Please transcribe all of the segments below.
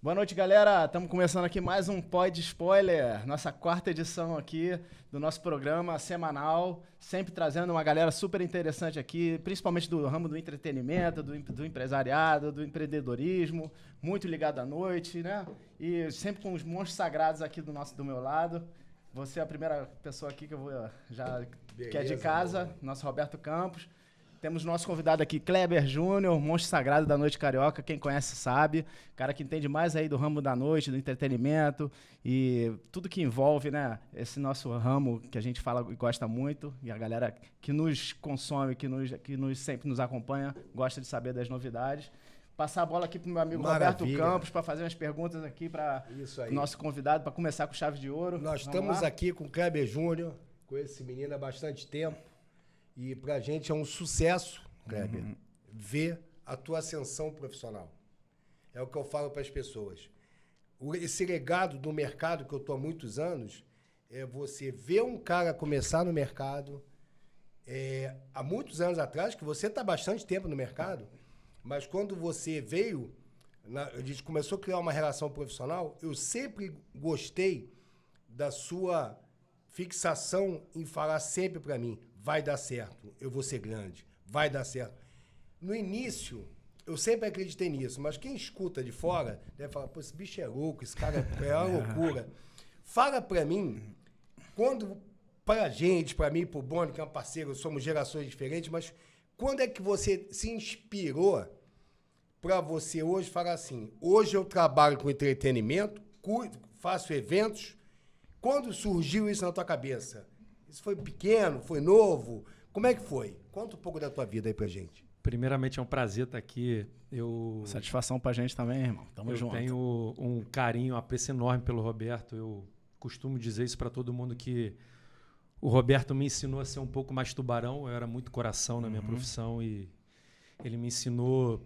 Boa noite, galera. Estamos começando aqui mais um Pod Spoiler, nossa quarta edição aqui do nosso programa semanal, sempre trazendo uma galera super interessante aqui, principalmente do ramo do entretenimento, do empresariado, do empreendedorismo, muito ligado à noite, né? E sempre com os monstros sagrados aqui do meu lado. Você é a primeira pessoa aqui que eu vou já que é de casa, nosso Roberto Campos. Temos nosso convidado aqui, Kleber Júnior, monstro sagrado da noite carioca, quem conhece sabe, cara que entende mais aí do ramo da noite, do entretenimento e tudo que envolve, né, esse nosso ramo que a gente fala e gosta muito, e a galera que nos consome, que sempre nos acompanha, gosta de saber das novidades. Passar a bola aqui pro meu amigo Roberto Campos para fazer umas perguntas aqui para o nosso convidado, para começar com chave de ouro. Nós estamos aqui com o Kleber Júnior, com esse menino há bastante tempo. E pra gente é um sucesso, Kleber, ver a tua ascensão profissional. É o que eu falo para as pessoas. Esse legado do mercado que eu tô há muitos anos é você ver um cara começar no mercado há muitos anos atrás, que você está bastante tempo no mercado, mas quando você veio, a gente começou a criar uma relação profissional, eu sempre gostei da sua fixação em falar sempre para mim, vai dar certo, eu vou ser grande, vai dar certo. No início, eu sempre acreditei nisso, mas quem escuta de fora deve falar, pô, esse bicho é louco, esse cara é uma loucura. Fala pra mim, quando, pra gente, pra mim, pro Boni, que é um parceiro, somos gerações diferentes, mas quando é que você se inspirou pra você hoje falar assim, hoje eu trabalho com entretenimento, faço eventos, quando surgiu isso na tua cabeça? Isso foi pequeno, foi novo? Como é que foi? Conta um pouco da tua vida aí pra gente. Primeiramente, é um prazer estar aqui. Satisfação pra gente também, irmão. Tamo junto. Eu tenho um carinho, um apreço enorme pelo Roberto. Eu costumo dizer isso para todo mundo que o Roberto me ensinou a ser um pouco mais tubarão. Eu era muito coração na minha profissão e ele me ensinou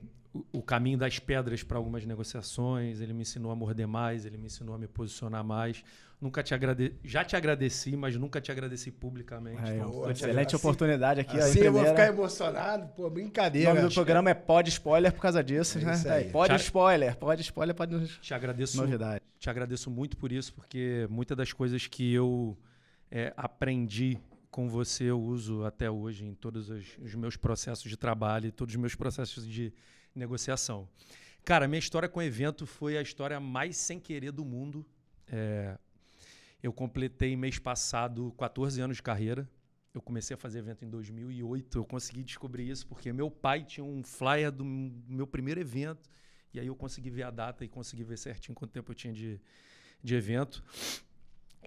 o caminho das pedras para algumas negociações, ele me ensinou a morder mais, ele me ensinou a me posicionar mais. Já te agradeci, mas nunca te agradeci publicamente. Excelente oportunidade aqui. Assim eu vou ficar emocionado, pô, brincadeira. O nome do programa é Pod Spoiler por causa disso, né? Pod Spoiler, pode nos te agradeço, novidade. Te agradeço muito por isso, porque muitas das coisas que eu aprendi com você eu uso até hoje em todos os meus processos de trabalho e todos os meus processos de negociação. Cara, minha história com o evento foi a história mais sem querer do mundo. Eu completei mês passado 14 anos de carreira. Eu comecei a fazer evento em 2008. Eu consegui descobrir isso porque meu pai tinha um flyer do meu primeiro evento. E aí eu consegui ver a data e consegui ver certinho quanto tempo eu tinha de evento.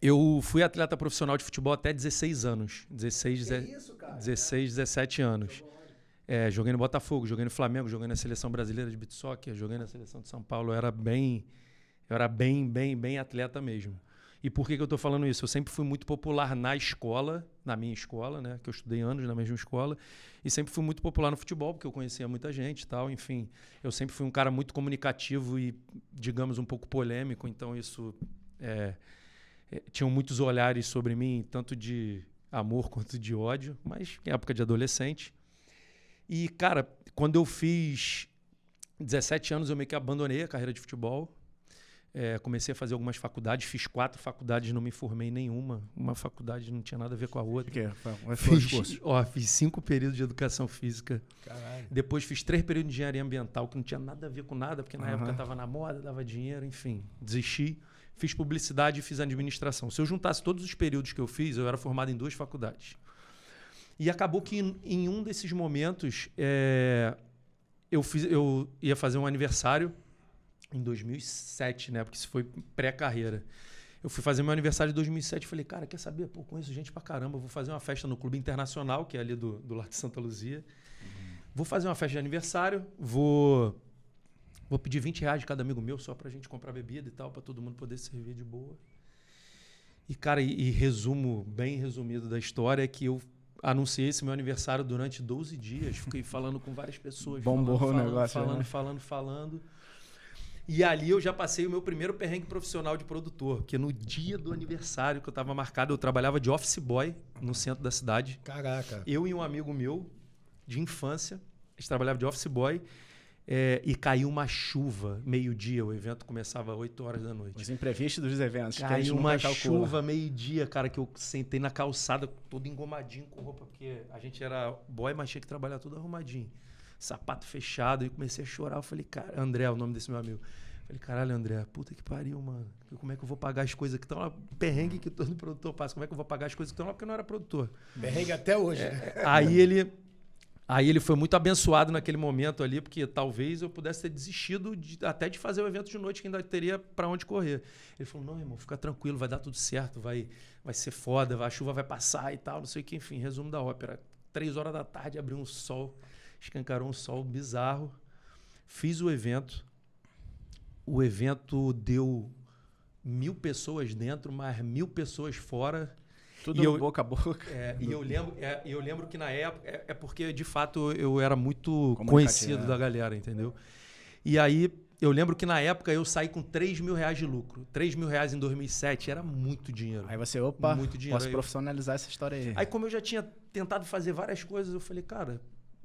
Eu fui atleta profissional de futebol até 16 anos. 16, 17 anos. Joguei no Botafogo, joguei no Flamengo, joguei na Seleção Brasileira de Beach Soccer, joguei na Seleção de São Paulo. Eu era bem atleta mesmo. E por que eu estou falando isso? Eu sempre fui muito popular na minha escola, né? Que eu estudei anos na mesma escola, e sempre fui muito popular no futebol, porque eu conhecia muita gente e tal. Enfim, eu sempre fui um cara muito comunicativo e, digamos, um pouco polêmico, então isso... tinham muitos olhares sobre mim, tanto de amor quanto de ódio, mas em época de adolescente. E, cara, quando eu fiz 17 anos, eu meio que abandonei a carreira de futebol. Comecei a fazer algumas faculdades, fiz 4 faculdades, não me formei em nenhuma. Uma faculdade não tinha nada a ver com a outra. Fiz 5 períodos de educação física. Caralho. Depois fiz 3 períodos de engenharia ambiental, que não tinha nada a ver com nada, porque na época estava na moda, dava dinheiro, enfim, desisti. Fiz publicidade e fiz administração. Se eu juntasse todos os períodos que eu fiz, eu era formado em 2 faculdades. E acabou que em um desses momentos, eu ia fazer um aniversário em 2007, né? Porque isso foi pré-carreira. Eu fui fazer meu aniversário em 2007 e falei, cara, quer saber? Pô, conheço gente pra caramba. Vou fazer uma festa no Clube Internacional, que é ali do Largo de Santa Luzia. Vou fazer uma festa de aniversário, vou pedir R$20 de cada amigo meu só pra gente comprar bebida e tal, pra todo mundo poder servir de boa. E, cara, resumo, bem resumido da história, é que eu anunciei esse meu aniversário durante 12 dias. Fiquei falando com várias pessoas. Bombou o negócio. Falando. E ali eu já passei o meu primeiro perrengue profissional de produtor, porque no dia do aniversário que eu estava marcado, eu trabalhava de office boy no centro da cidade. Caraca. Eu e um amigo meu de infância, a gente trabalhava de office boy. e caiu uma chuva, meio-dia. O evento começava às 8 horas da noite. Os imprevistos dos eventos. Caiu uma chuva, meio-dia, cara, que eu sentei na calçada, todo engomadinho com roupa, porque a gente era boy, mas tinha que trabalhar tudo arrumadinho. Sapato fechado, e comecei a chorar. Eu falei, cara, André, é o nome desse meu amigo. Eu falei, caralho, André, puta que pariu, mano. Como é que eu vou pagar as coisas que estão lá? Perrengue que todo produtor passa. Como é que eu vou pagar as coisas que estão lá? Porque eu não era produtor. Perrengue até hoje. Aí ele foi muito abençoado naquele momento ali, porque talvez eu pudesse ter desistido até de fazer o evento de noite, que ainda teria para onde correr. Ele falou, não, irmão, fica tranquilo, vai dar tudo certo, vai ser foda, a chuva vai passar e tal, não sei o que. Enfim, resumo da ópera. 3 horas da tarde, abriu um sol, escancarou um sol bizarro. Fiz o evento. O evento deu 1.000 pessoas dentro, mais 1.000 pessoas fora. Tudo boca a boca. E eu lembro que na época... porque, de fato, eu era muito conhecido da galera, entendeu? E aí, eu lembro que na época eu saí com R$3.000 de lucro. R$3.000 em 2007 era muito dinheiro. Aí você, muito dinheiro. Posso profissionalizar essa história aí. Aí, como eu já tinha tentado fazer várias coisas, eu falei, cara,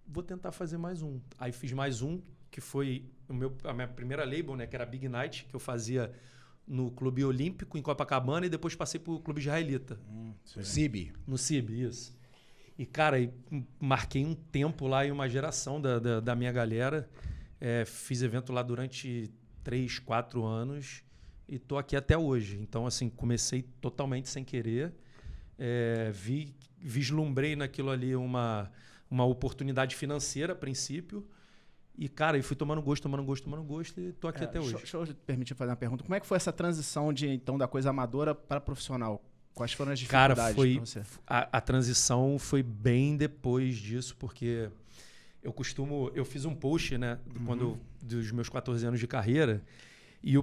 vou tentar fazer mais um. Aí fiz mais um, que foi a minha primeira label, né? Que era a Big Night, que eu fazia no Clube Olímpico, em Copacabana, e depois passei pro Clube Israelita. No CIB. No CIB, isso. E, cara, marquei um tempo lá e uma geração da minha galera. Fiz evento lá durante 3, 4 anos e tô aqui até hoje. Então, assim, comecei totalmente sem querer. Vislumbrei naquilo ali uma oportunidade financeira, a princípio. E, cara, eu fui tomando gosto e tô aqui até hoje. Deixa eu permitir fazer uma pergunta. Como é que foi essa transição então, da coisa amadora para profissional? Quais foram as dificuldades para você? A transição foi bem depois disso, porque eu fiz um post, né, dos meus 14 anos de carreira, e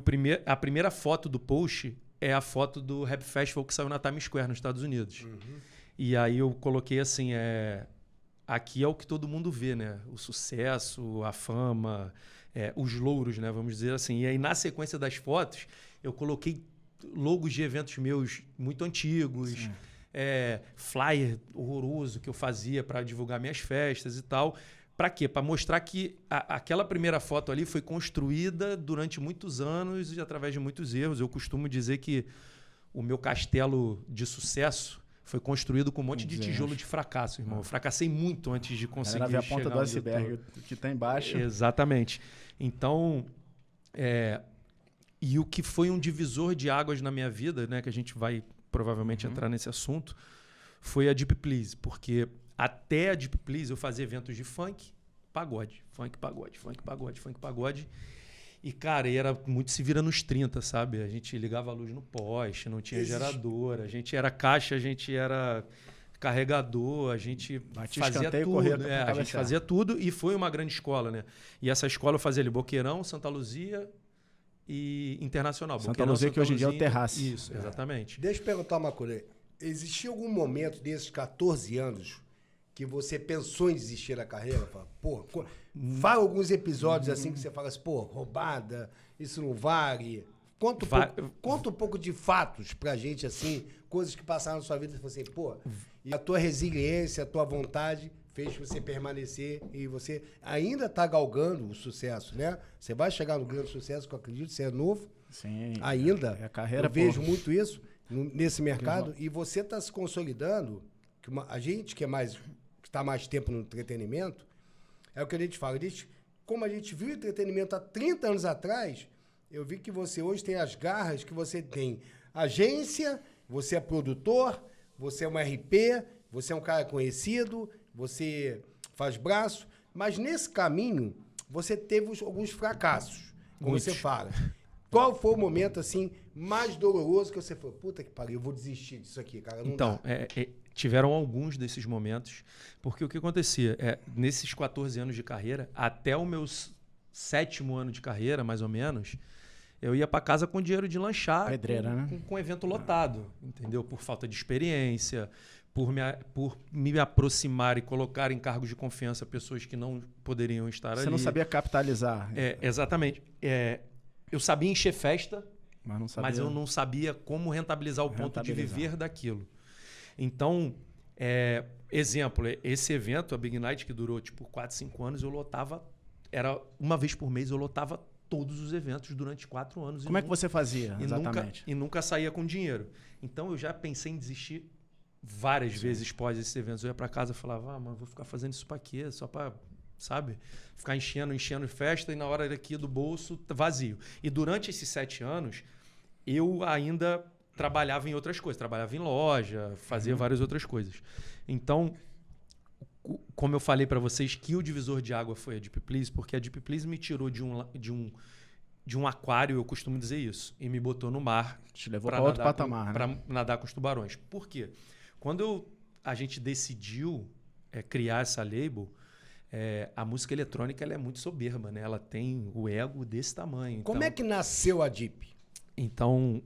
a primeira foto do post é a foto do Rap Festival que saiu na Times Square, nos Estados Unidos. E aí eu coloquei assim, aqui é o que todo mundo vê, né? O sucesso, a fama, os louros, né? Vamos dizer assim. E aí, na sequência das fotos, eu coloquei logos de eventos meus muito antigos, flyer horroroso que eu fazia para divulgar minhas festas e tal. Para quê? Para mostrar que aquela primeira foto ali foi construída durante muitos anos e através de muitos erros. Eu costumo dizer que o meu castelo de sucesso foi construído com um monte de tijolo de fracasso, irmão. Eu fracassei muito antes de conseguir chegar. Era ver a ponta do iceberg que está embaixo. Exatamente. Então, e o que foi um divisor de águas na minha vida, né, que a gente vai provavelmente entrar nesse assunto, foi a Deep Please. Porque até a Deep Please eu fazia eventos de funk, pagode. Funk, pagode, funk, pagode, funk, pagode. E, cara, era muito se vira nos 30, sabe? A gente ligava a luz no poste, não tinha gerador, a gente era caixa, a gente era carregador, a gente fazia tudo. A gente fazia tudo e foi uma grande escola, né? E essa escola eu fazia ali Boqueirão, Santa Luzia e Internacional. Santa Luzia, que hoje em dia é o Terrace. Isso, exatamente. Deixa eu perguntar uma coisa. Existia algum momento desses 14 anos que você pensou em desistir da carreira? Fala alguns episódios assim que você fala assim, roubada, isso não vale. Conta um pouco de fatos pra gente, assim, coisas que passaram na sua vida e você falou assim, e a tua resiliência, a tua vontade fez você permanecer e você ainda tá galgando o sucesso, né? Você vai chegar no grande sucesso, que eu acredito, você é novo. Sim. Ainda. A carreira, eu vejo muito isso nesse mercado e você tá se consolidando. A gente que está mais tempo no entretenimento, é o que a gente fala. Como a gente viu o entretenimento há 30 anos atrás, eu vi que você hoje tem as garras que você tem. Agência, você é produtor, você é um RP, você é um cara conhecido, você faz braço, mas nesse caminho você teve alguns fracassos, como você fala. Qual foi o momento assim mais doloroso que você falou, puta que pariu, eu vou desistir disso aqui, cara, não dá. Tiveram alguns desses momentos, porque o que acontecia? Nesses 14 anos de carreira, até o meu 7º ano de carreira, mais ou menos, eu ia para casa com dinheiro de lanchar, pedreira, com evento lotado, entendeu? Por falta de experiência, por me aproximar e colocar em cargos de confiança pessoas que não poderiam estar ali. Você não sabia capitalizar. Exatamente. Eu sabia encher festa, mas eu não sabia como rentabilizar o ponto de viver daquilo. Então, esse evento, a Big Night, que durou tipo 4, 5 anos, eu lotava era uma vez por mês, eu lotava todos os eventos durante 4 anos. Como é que você fazia, exatamente? E nunca saía com dinheiro. Então, eu já pensei em desistir várias vezes pós esses eventos. Eu ia para casa e falava, mas vou ficar fazendo isso para quê? Só para, sabe? Ficar enchendo festa e na hora aqui do bolso, vazio. E durante esses 7 anos, eu ainda trabalhava em outras coisas. Trabalhava em loja, fazia várias outras coisas. Então, como eu falei para vocês, que o divisor de água foi a Deep Please, porque a Deep Please me tirou de um aquário, eu costumo dizer isso, e me botou no mar. Te levou para outro patamar, para nadar com os tubarões. Por quê? Quando a gente decidiu criar essa label, a música eletrônica ela é muito soberba, né? Ela tem o ego desse tamanho. Como é que nasceu a Deep? Então,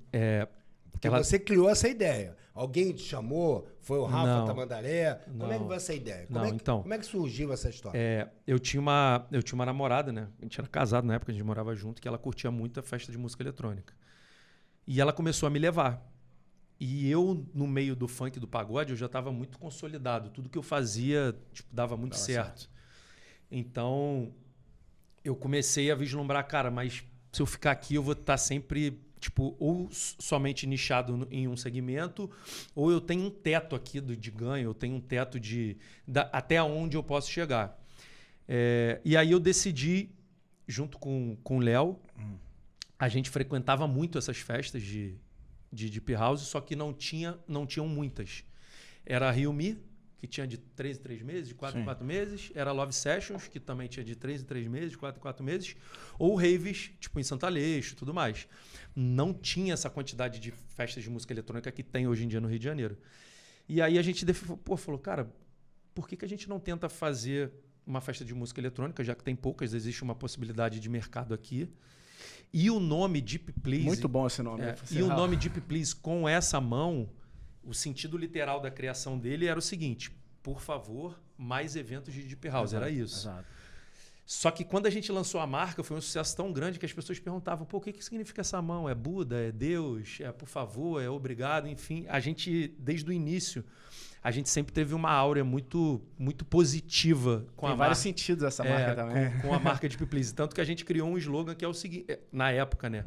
porque você criou essa ideia. Alguém te chamou? Foi o Rafa Tamandaré? Como é que foi essa ideia? Como é que surgiu essa história? Eu tinha uma namorada, né? A gente era casado na época, a gente morava junto, que ela curtia muito a festa de música eletrônica. E ela começou a me levar. E eu, no meio do funk e do pagode, eu já estava muito consolidado. Tudo que eu fazia dava muito certo. Então, eu comecei a vislumbrar, cara, mas se eu ficar aqui, eu vou estar sempre... ou somente nichado em um segmento, ou eu tenho um teto aqui de ganho, eu tenho um teto até onde eu posso chegar. E aí eu decidi, junto com o Léo, a gente frequentava muito essas festas de Deep House, só que não tinham muitas. Era a Rio Me, que tinha de 3 em 3 meses, de 4 em 4 meses. Era Love Sessions, que também tinha de 3 em 3 meses, de 4 em 4 meses. Ou raves, em Santo Aleixo e tudo mais. Não tinha essa quantidade de festas de música eletrônica que tem hoje em dia no Rio de Janeiro. E aí a gente falou, cara, por que a gente não tenta fazer uma festa de música eletrônica, já que tem poucas, existe uma possibilidade de mercado aqui. E o nome Deep Please... Muito bom esse nome. E o nome Deep Please com essa mão... O sentido literal da criação dele era o seguinte: por favor, mais eventos de Deep House. Era isso. Exato. Só que quando a gente lançou a marca, foi um sucesso tão grande que as pessoas perguntavam, o que significa essa mão? É Buda? É Deus? É por favor? É obrigado? Enfim, a gente, desde o início, a gente sempre teve uma áurea muito, muito positiva com a marca. Tem vários sentidos essa marca também. Com a marca Deep Please. Tanto que a gente criou um slogan que é o seguinte, na época, né?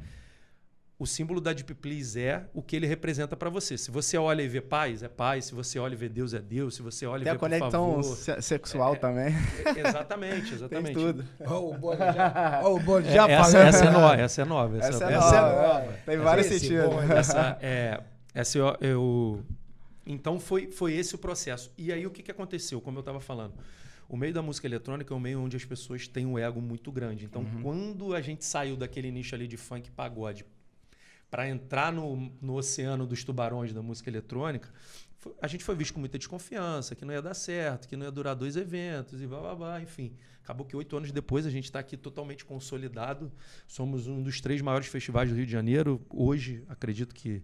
O símbolo da Deep Please é o que ele representa para você. Se você olha e vê paz, é paz. Se você olha e vê Deus, é Deus. Se você olha e vê por favor... Tem a conexão sexual também. Exatamente. Tem tudo. O Bode já falando. Essa é nova. Essa é nova. Tem vários sentidos. Então foi esse o processo. E aí o que aconteceu? Como eu estava falando, o meio da música eletrônica é um meio onde as pessoas têm um ego muito grande. Então, quando a gente saiu daquele nicho ali de funk e pagode para entrar no oceano dos tubarões da música eletrônica, a gente foi visto com muita desconfiança, que não ia dar certo, que não ia durar 2 eventos e blá, enfim. Acabou que 8 anos depois a gente está aqui totalmente consolidado. Somos um dos 3 maiores festivais do Rio de Janeiro. Hoje, acredito que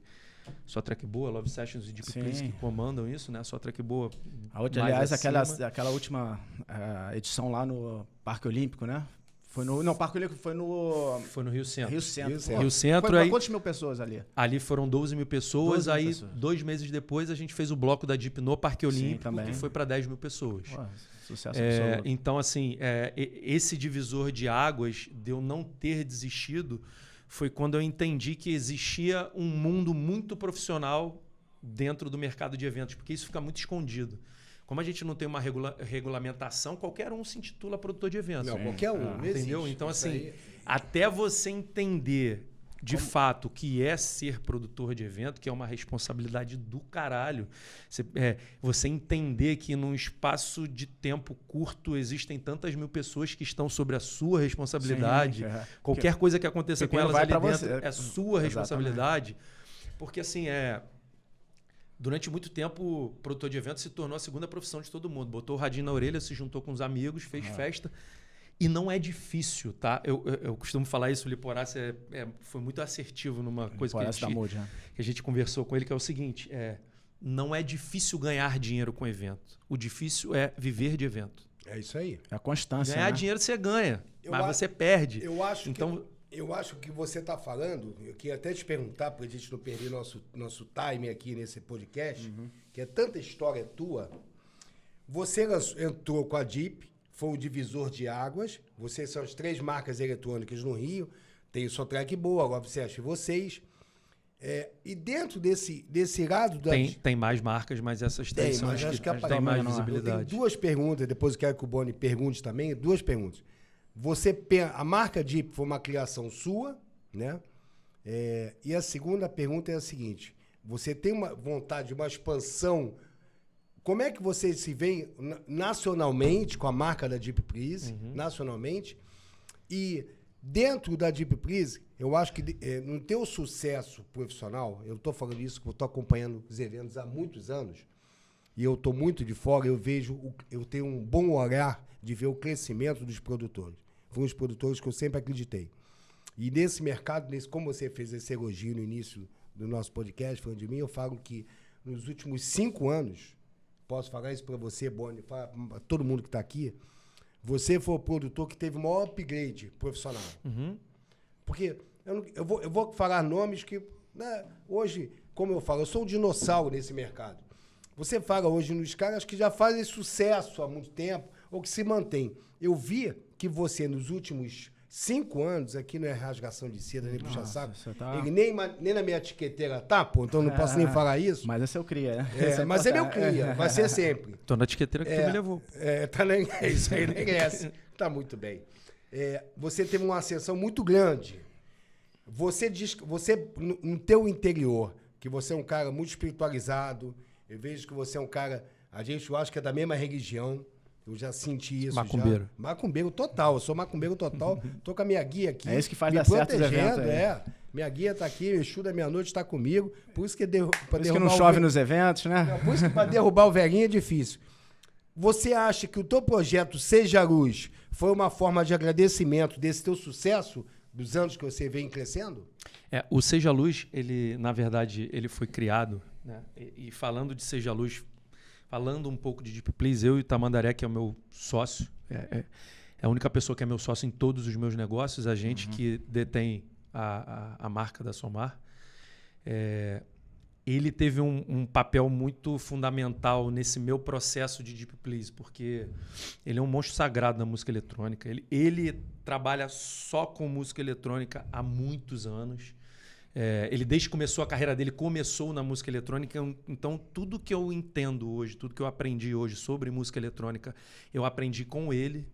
só Track Boa, Love Sessions e Deep Please que comandam isso, né? Só Track Boa. Aliás, aquela última edição lá no Parque Olímpico, né? Parque Olímpico foi no Rio Centro. Rio Centro. Foi quantas mil pessoas ali? Ali foram 12 mil pessoas. 2 meses depois, a gente fez o bloco da Deep no Parque Olímpico, que foi para 10 mil pessoas. Pô, sucesso absoluto. Então, assim, esse divisor de águas de eu não ter desistido foi quando eu entendi que existia um mundo muito profissional dentro do mercado de eventos, porque isso fica muito escondido. Como a gente não tem uma regulamentação, qualquer um se intitula produtor de eventos. Não, qualquer um. Entendeu? Então, assim, até você entender de fato o que é ser produtor de evento, que é uma responsabilidade do caralho, você entender que num espaço de tempo curto existem tantas mil pessoas que estão sobre a sua responsabilidade. Qualquer coisa que aconteça com elas ali dentro é sua responsabilidade. Porque, assim, durante muito tempo, o produtor de eventos se tornou a segunda profissão de todo mundo. Botou o radinho na orelha, se juntou com os amigos, fez festa. E não é difícil, tá? Eu costumo falar isso, o Liporace foi muito assertivo numa coisa que a gente conversou com ele, que é o seguinte, não é difícil ganhar dinheiro com evento. O difícil é viver de evento. É isso aí. É a constância, Ganhar dinheiro você ganha, mas você perde. Eu acho que você está falando, eu queria até te perguntar, para a gente não perder nosso time aqui nesse podcast, que é tanta história tua. Você entrou com a Deep, foi um divisor de águas. Vocês são as 3 marcas eletrônicas no Rio. Tem o Sotrack Boa, agora você acha vocês. E dentro desse lado... Tem mais marcas, mas essas 3 são as que têm mais visibilidade. Eu tenho 2 perguntas, depois eu quero que o Boni pergunte também. 2 perguntas. A marca Deep foi uma criação sua, né? E a segunda pergunta é a seguinte. Você tem uma vontade de uma expansão... Como é que você se vê nacionalmente com a marca da Deep Please, nacionalmente? E dentro da Deep Please, eu acho que no teu sucesso profissional, eu estou falando isso porque eu estou acompanhando os eventos há muitos anos, e eu estou muito de fora, eu tenho um bom olhar de ver o crescimento dos produtores. Foram os produtores que eu sempre acreditei. E nesse mercado, como você fez esse elogio no início do nosso podcast, falando de mim, eu falo que nos últimos 5 anos, posso falar isso para você, Boni, para todo mundo que está aqui, você foi o produtor que teve o maior upgrade profissional. Porque eu vou falar nomes que, né, hoje, como eu falo, eu sou um dinossauro nesse mercado. Você fala hoje nos caras que já fazem sucesso há muito tempo ou que se mantêm. Eu vi que você, nos últimos 5 anos, aqui não é rasgação de seda, nem puxa-saco. Ele nem na minha etiqueteira tá, pô, então não posso nem falar isso. Mas esse é o cria, né? Mas é meu cria, vai ser sempre. Tô na etiqueteira que tu me levou. Isso aí nem cresce. Tá muito bem. Você teve uma ascensão muito grande. Você diz que no teu interior, que você é um cara muito espiritualizado, eu vejo que você é um cara, eu acho que é da mesma religião. Eu já senti isso. Macumbeiro. Macumbeiro total. Eu sou macumbeiro total. Tô com a minha guia aqui. É isso que faz dar certo os eventos. Minha guia tá aqui, o Exu da meia-noite tá comigo. Por isso que, por isso que não chove nos eventos, né? Não, por isso que para derrubar o velhinho é difícil. Você acha que o teu projeto Seja Luz foi uma forma de agradecimento desse teu sucesso dos anos que você vem crescendo? O Seja Luz, ele, na verdade, ele foi criado, né? E falando de Seja Luz, falando um pouco de Deep Please, eu e o Tamandaré, que é o meu sócio, é a única pessoa que é meu sócio em todos os meus negócios, a gente que detém a marca da Somar, ele teve um papel muito fundamental nesse meu processo de Deep Please, porque ele é um monstro sagrado na música eletrônica. Ele trabalha só com música eletrônica há muitos anos. Ele, desde que começou a carreira dele, começou na música eletrônica. Então, tudo que eu entendo hoje, tudo que eu aprendi hoje sobre música eletrônica, eu aprendi com ele.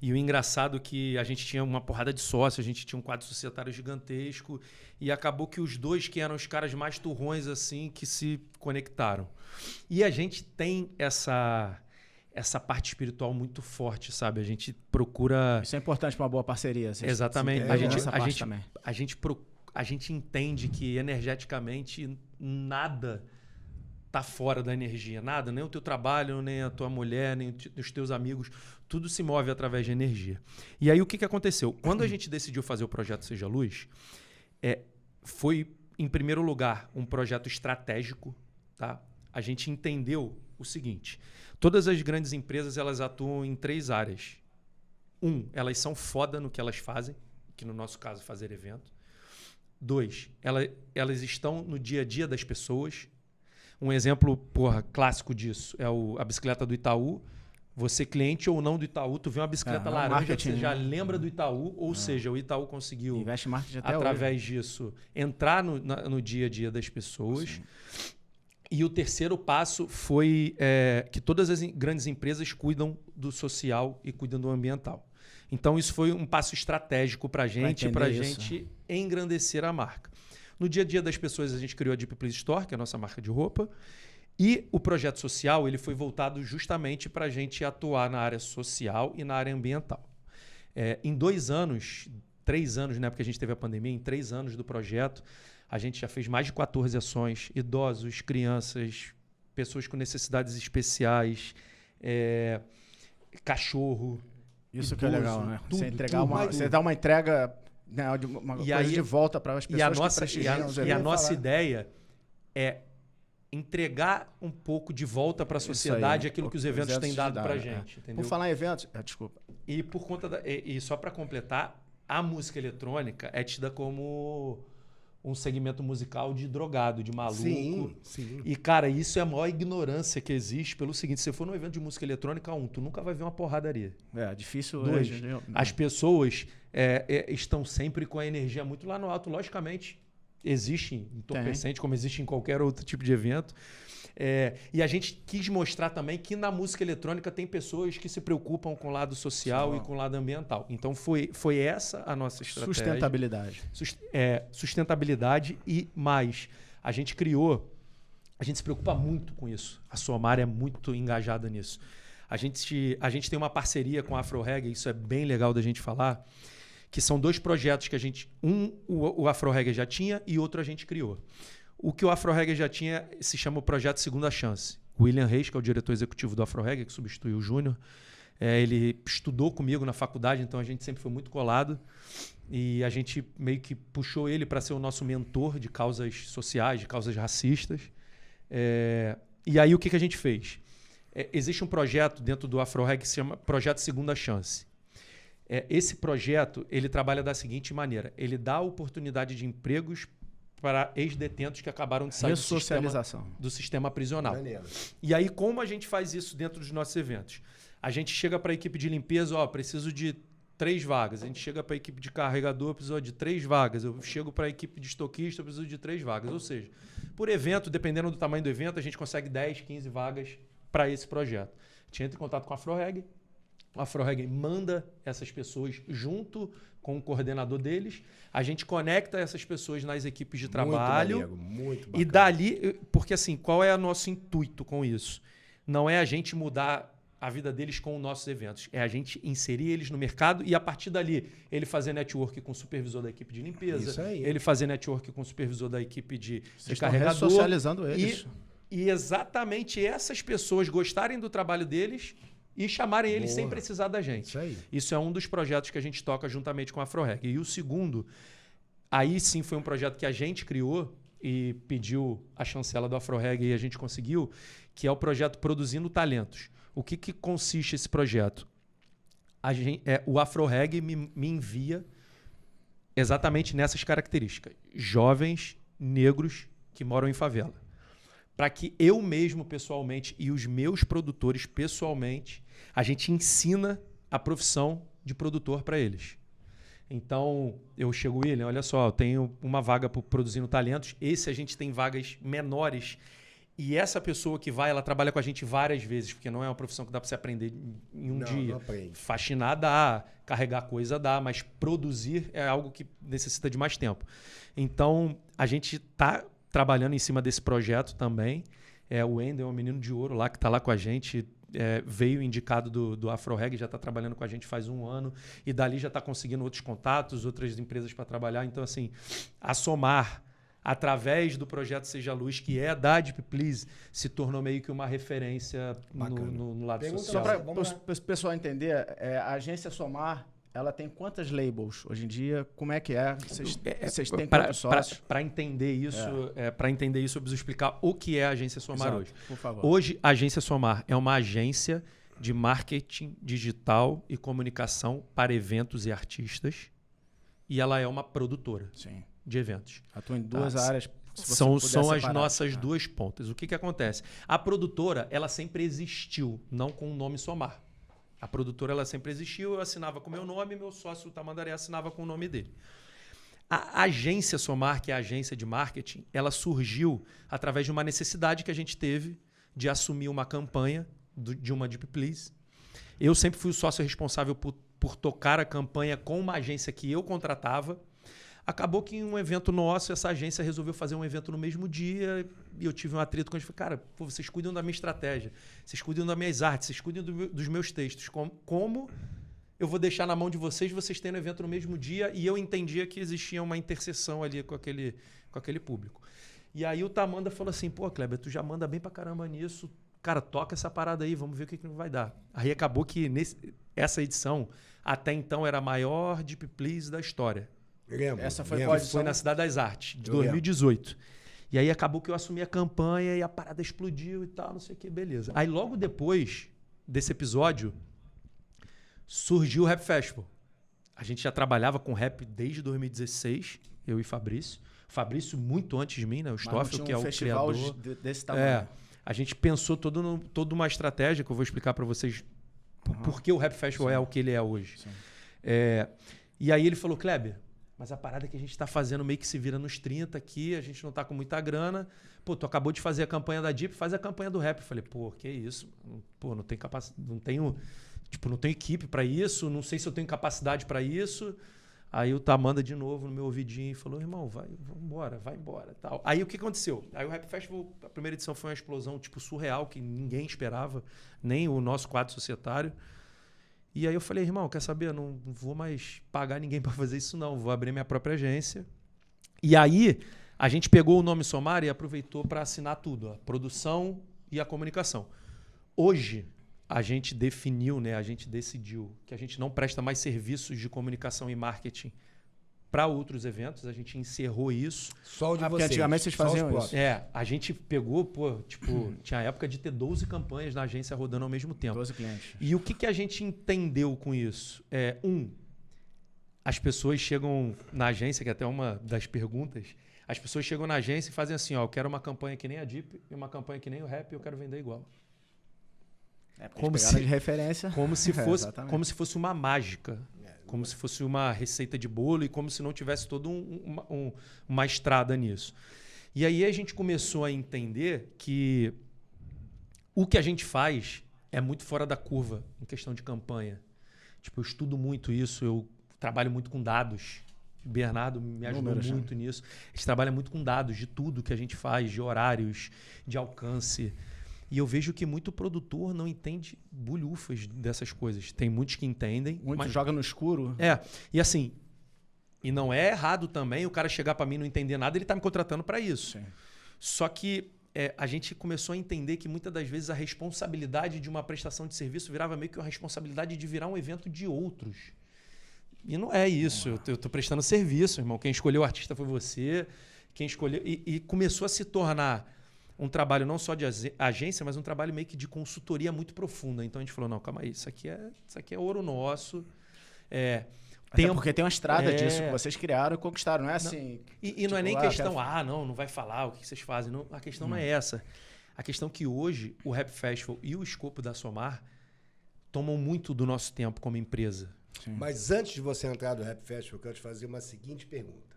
E o engraçado é que a gente tinha uma porrada de sócios, a gente tinha um quadro societário gigantesco, e acabou que os dois, que eram os caras mais turrões, assim, que se conectaram. E a gente tem essa parte espiritual muito forte, sabe? A gente procura... Isso é importante para uma boa parceria. Exatamente. A gente entende que energeticamente nada tá fora da energia. Nada, nem o teu trabalho, nem a tua mulher, nem os teus amigos. Tudo se move através de energia. E aí o que aconteceu? Quando a gente decidiu fazer o projeto Seja Luz, foi, em primeiro lugar, um projeto estratégico, tá? A gente entendeu o seguinte: todas as grandes empresas, elas atuam em 3 áreas. Elas são foda no que elas fazem, que no nosso caso, fazer evento. 2, elas estão no dia a dia das pessoas. Um exemplo, clássico disso é a bicicleta do Itaú. Você, cliente ou não do Itaú, tu vê uma bicicleta laranja, você já lembra do Itaú, ou seja, o Itaú conseguiu, investe marketing até através hoje disso, entrar no dia a dia das pessoas. Sim. E o terceiro passo foi que todas as grandes empresas cuidam do social e cuidam do ambiental. Então, isso foi um passo estratégico para a gente engrandecer a marca. No dia a dia das pessoas, a gente criou a Deep Please Store, que é a nossa marca de roupa. E o projeto social, ele foi voltado justamente para a gente atuar na área social e na área ambiental. Em 2 anos, 3 anos, né, porque a gente teve a pandemia, em 3 anos do projeto, a gente já fez mais de 14 ações. Idosos, crianças, pessoas com necessidades especiais, cachorro. Isso idoso, que é legal, né? Você dá uma entrega, né, uma coisa de volta para as pessoas que prestigiam os eventos. E a nossa ideia é entregar um pouco de volta para a sociedade aquilo que os eventos têm dado para a gente. Entendeu? Por falar em eventos... desculpa. E por conta e só para completar, a música eletrônica é tida como um segmento musical de drogado, de maluco. Sim. E, cara, isso é a maior ignorância que existe pelo seguinte, se você for num evento de música eletrônica, tu nunca vai ver uma porradaria. Difícil. 2, as pessoas estão sempre com a energia muito lá no alto. Logicamente, existe entorpecente, como existe em qualquer outro tipo de evento. E a gente quis mostrar também que na música eletrônica tem pessoas que se preocupam com o lado social e com o lado ambiental. Então foi essa a nossa estratégia. Sustentabilidade. Sustentabilidade e mais. A gente se preocupa muito com isso. A Somar é muito engajada nisso. A gente tem uma parceria com a Afro Reggae, isso é bem legal da gente falar, que são 2 projetos que o Afro Reggae já tinha e outro a gente criou. O que o Afro Reggae já tinha se chama o Projeto Segunda Chance. O William Reis, que é o diretor executivo do Afro Reggae, que substituiu o Júnior, ele estudou comigo na faculdade, então a gente sempre foi muito colado. E a gente meio que puxou ele para ser o nosso mentor de causas sociais, de causas racistas. E aí o que a gente fez? Existe um projeto dentro do Afro Reggae que se chama Projeto Segunda Chance. Esse projeto ele trabalha da seguinte maneira. Ele dá oportunidade de empregos para ex-detentos que acabaram de sair do sistema prisional. Maneiro. E aí, como a gente faz isso dentro dos nossos eventos? A gente chega para a equipe de limpeza, preciso de 3 vagas. A gente chega para a equipe de carregador, preciso de 3 vagas. Eu chego para a equipe de estoquista, eu preciso de 3 vagas. Ou seja, por evento, dependendo do tamanho do evento, a gente consegue 10, 15 vagas para esse projeto. A gente entra em contato com a Afro Reggae. A Afro Reggae manda essas pessoas junto com o coordenador deles. A gente conecta essas pessoas nas equipes de trabalho. Muito bacana. E dali, porque assim, qual é o nosso intuito com isso? Não é a gente mudar a vida deles com os nossos eventos. É a gente inserir eles no mercado e, a partir dali, ele fazer network com o supervisor da equipe de limpeza, ele fazer network com o supervisor da equipe de carregador. Socializando eles. E exatamente essas pessoas gostarem do trabalho deles e chamarem eles sem precisar da gente. Isso é um dos projetos que a gente toca juntamente com a Afro Reggae. E o segundo, aí sim foi um projeto que a gente criou e pediu a chancela do Afro Reggae e a gente conseguiu, que é o projeto Produzindo Talentos. O que consiste esse projeto? O Afro Reggae me envia exatamente nessas características. Jovens negros que moram em favela. Para que eu mesmo, pessoalmente, e os meus produtores, pessoalmente, a gente ensina a profissão de produtor para eles. Então, eu chego, William, olha só, eu tenho uma vaga Produzindo Talentos, esse a gente tem vagas menores, e essa pessoa que vai, ela trabalha com a gente várias vezes, porque não é uma profissão que dá para você aprender em um dia. Faxinar dá, carregar coisa dá, mas produzir é algo que necessita de mais tempo. Então, a gente está trabalhando em cima desse projeto também. O Wendel é um menino de ouro lá que está lá com a gente, veio indicado do Afro Reggae, já está trabalhando com a gente faz 1 ano e dali já está conseguindo outros contatos, outras empresas para trabalhar. Então, assim, a Somar, através do projeto Seja Luz, que é da Deep Please, se tornou meio que uma referência no lado social. Só para o pessoal entender, a agência Somar, ela tem quantas labels hoje em dia? Como é que é? Vocês têm quantos sócios? Para entender isso, eu preciso explicar o que é a agência Somar hoje. Por favor. Hoje, a agência Somar é uma agência de marketing digital e comunicação para eventos e artistas. E ela é uma produtora de eventos. Atua em 2 áreas. São as nossas 2 pontas. O que acontece? A produtora, ela sempre existiu, não com o nome Somar. A produtora ela sempre existiu, eu assinava com o meu nome, meu sócio Tamandaré assinava com o nome dele. A agência Somar, que é a agência de marketing, ela surgiu através de uma necessidade que a gente teve de assumir uma campanha de uma Deep Please. Eu sempre fui o sócio responsável por tocar a campanha com uma agência que eu contratava. Acabou que em um evento nosso, essa agência resolveu fazer um evento no mesmo dia e eu tive um atrito com eles. Falei, cara, vocês cuidam da minha estratégia, vocês cuidam das minhas artes, vocês cuidam dos meus textos. Como eu vou deixar na mão de vocês tendo evento no mesmo dia? E eu entendia que existia uma interseção ali com aquele público. E aí o Tamanda falou assim, pô, Kleber, tu já manda bem pra caramba nisso. Cara, toca essa parada aí, vamos ver o que vai dar. Aí acabou que essa edição, até então, era a maior Deep Please da história. Essa foi na Cidade das Artes, de 2018. E aí acabou que eu assumi a campanha e a parada explodiu e tal, não sei o que, beleza. Aí logo depois desse episódio, surgiu o Rap Festival. A gente já trabalhava com rap desde 2016, eu e Fabrício. Fabrício muito antes de mim, né? O Stoffel, que é o festival criador. desse tamanho. A gente pensou toda uma estratégia que eu vou explicar para vocês por que o Rap Festival é o que ele é hoje. E aí ele falou, Kleber, mas a parada que a gente tá fazendo meio que se vira nos 30 aqui, a gente não tá com muita grana. Pô, tu acabou de fazer a campanha da Deep, faz a campanha do rap. Eu falei, pô, que isso? Pô, não tenho capacidade, não tenho equipe para isso, não sei se eu tenho capacidade para isso. Aí o Tamanda de novo no meu ouvidinho e falou, irmão, vai embora, tal. Aí o que aconteceu? Aí o Rap Festival, a primeira edição foi uma explosão surreal, que ninguém esperava, nem o nosso quadro societário. E aí eu falei, irmão, quer saber? Não vou mais pagar ninguém para fazer isso não, vou abrir minha própria agência. E aí a gente pegou o nome Somar e aproveitou para assinar tudo, a produção e a comunicação. Hoje a gente definiu, né, a gente decidiu que a gente não presta mais serviços de comunicação e marketing para outros eventos, a gente encerrou isso. Só o de vocês. Porque antigamente vocês faziam isso. A gente pegou, tinha a época de ter 12 campanhas na agência rodando ao mesmo tempo. 12 clientes. E o que a gente entendeu com isso? As pessoas chegam na agência, que é até uma das perguntas, as pessoas chegam na agência e fazem assim, eu quero uma campanha que nem a Deep e uma campanha que nem o Rap e eu quero vender igual. Como se, de referência. Como se fosse uma mágica. Como se fosse uma receita de bolo e como se não tivesse toda uma estrada nisso. E aí a gente começou a entender que o que a gente faz é muito fora da curva em questão de campanha. Eu estudo muito isso, eu trabalho muito com dados. O Bernardo me ajudou muito nisso. A gente trabalha muito com dados de tudo que a gente faz, de horários, de alcance. E eu vejo que muito produtor não entende bulhufas dessas coisas. Tem muitos que entendem. Muitos joga no escuro. E assim, e não é errado também o cara chegar para mim e não entender nada, ele tá me contratando para isso. Sim. Só que a gente começou a entender que muitas das vezes a responsabilidade de uma prestação de serviço virava meio que uma responsabilidade de virar um evento de outros. E não é isso. Eu tô prestando serviço, irmão. Quem escolheu o artista foi você. Quem escolheu... E começou a se tornar um trabalho não só de agência, mas um trabalho meio que de consultoria muito profunda. Então a gente falou, não, calma aí, isso aqui é ouro nosso. Porque tem uma estrada disso que vocês criaram e conquistaram, não é assim... E não é nem questão, não vai falar o que vocês fazem. Não, a questão não é essa. A questão é que hoje o Rap Festival e o escopo da Somar tomam muito do nosso tempo como empresa. Sim. Mas antes de você entrar no Rap Festival, eu quero te fazer uma seguinte pergunta.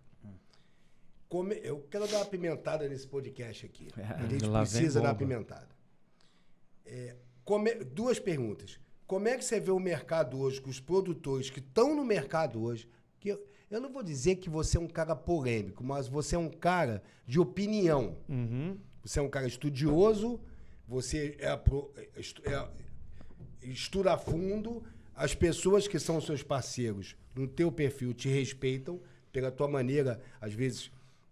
Eu quero dar uma pimentada nesse podcast aqui. A gente precisa dar uma pimentada. Duas perguntas. Como é que você vê o mercado hoje, com os produtores que estão no mercado hoje? Que eu não vou dizer que você é um cara polêmico, mas você é um cara de opinião. Uhum. Você é um cara estudioso, você estuda a fundo, as pessoas que são seus parceiros no teu perfil te respeitam pela tua maneira, às vezes...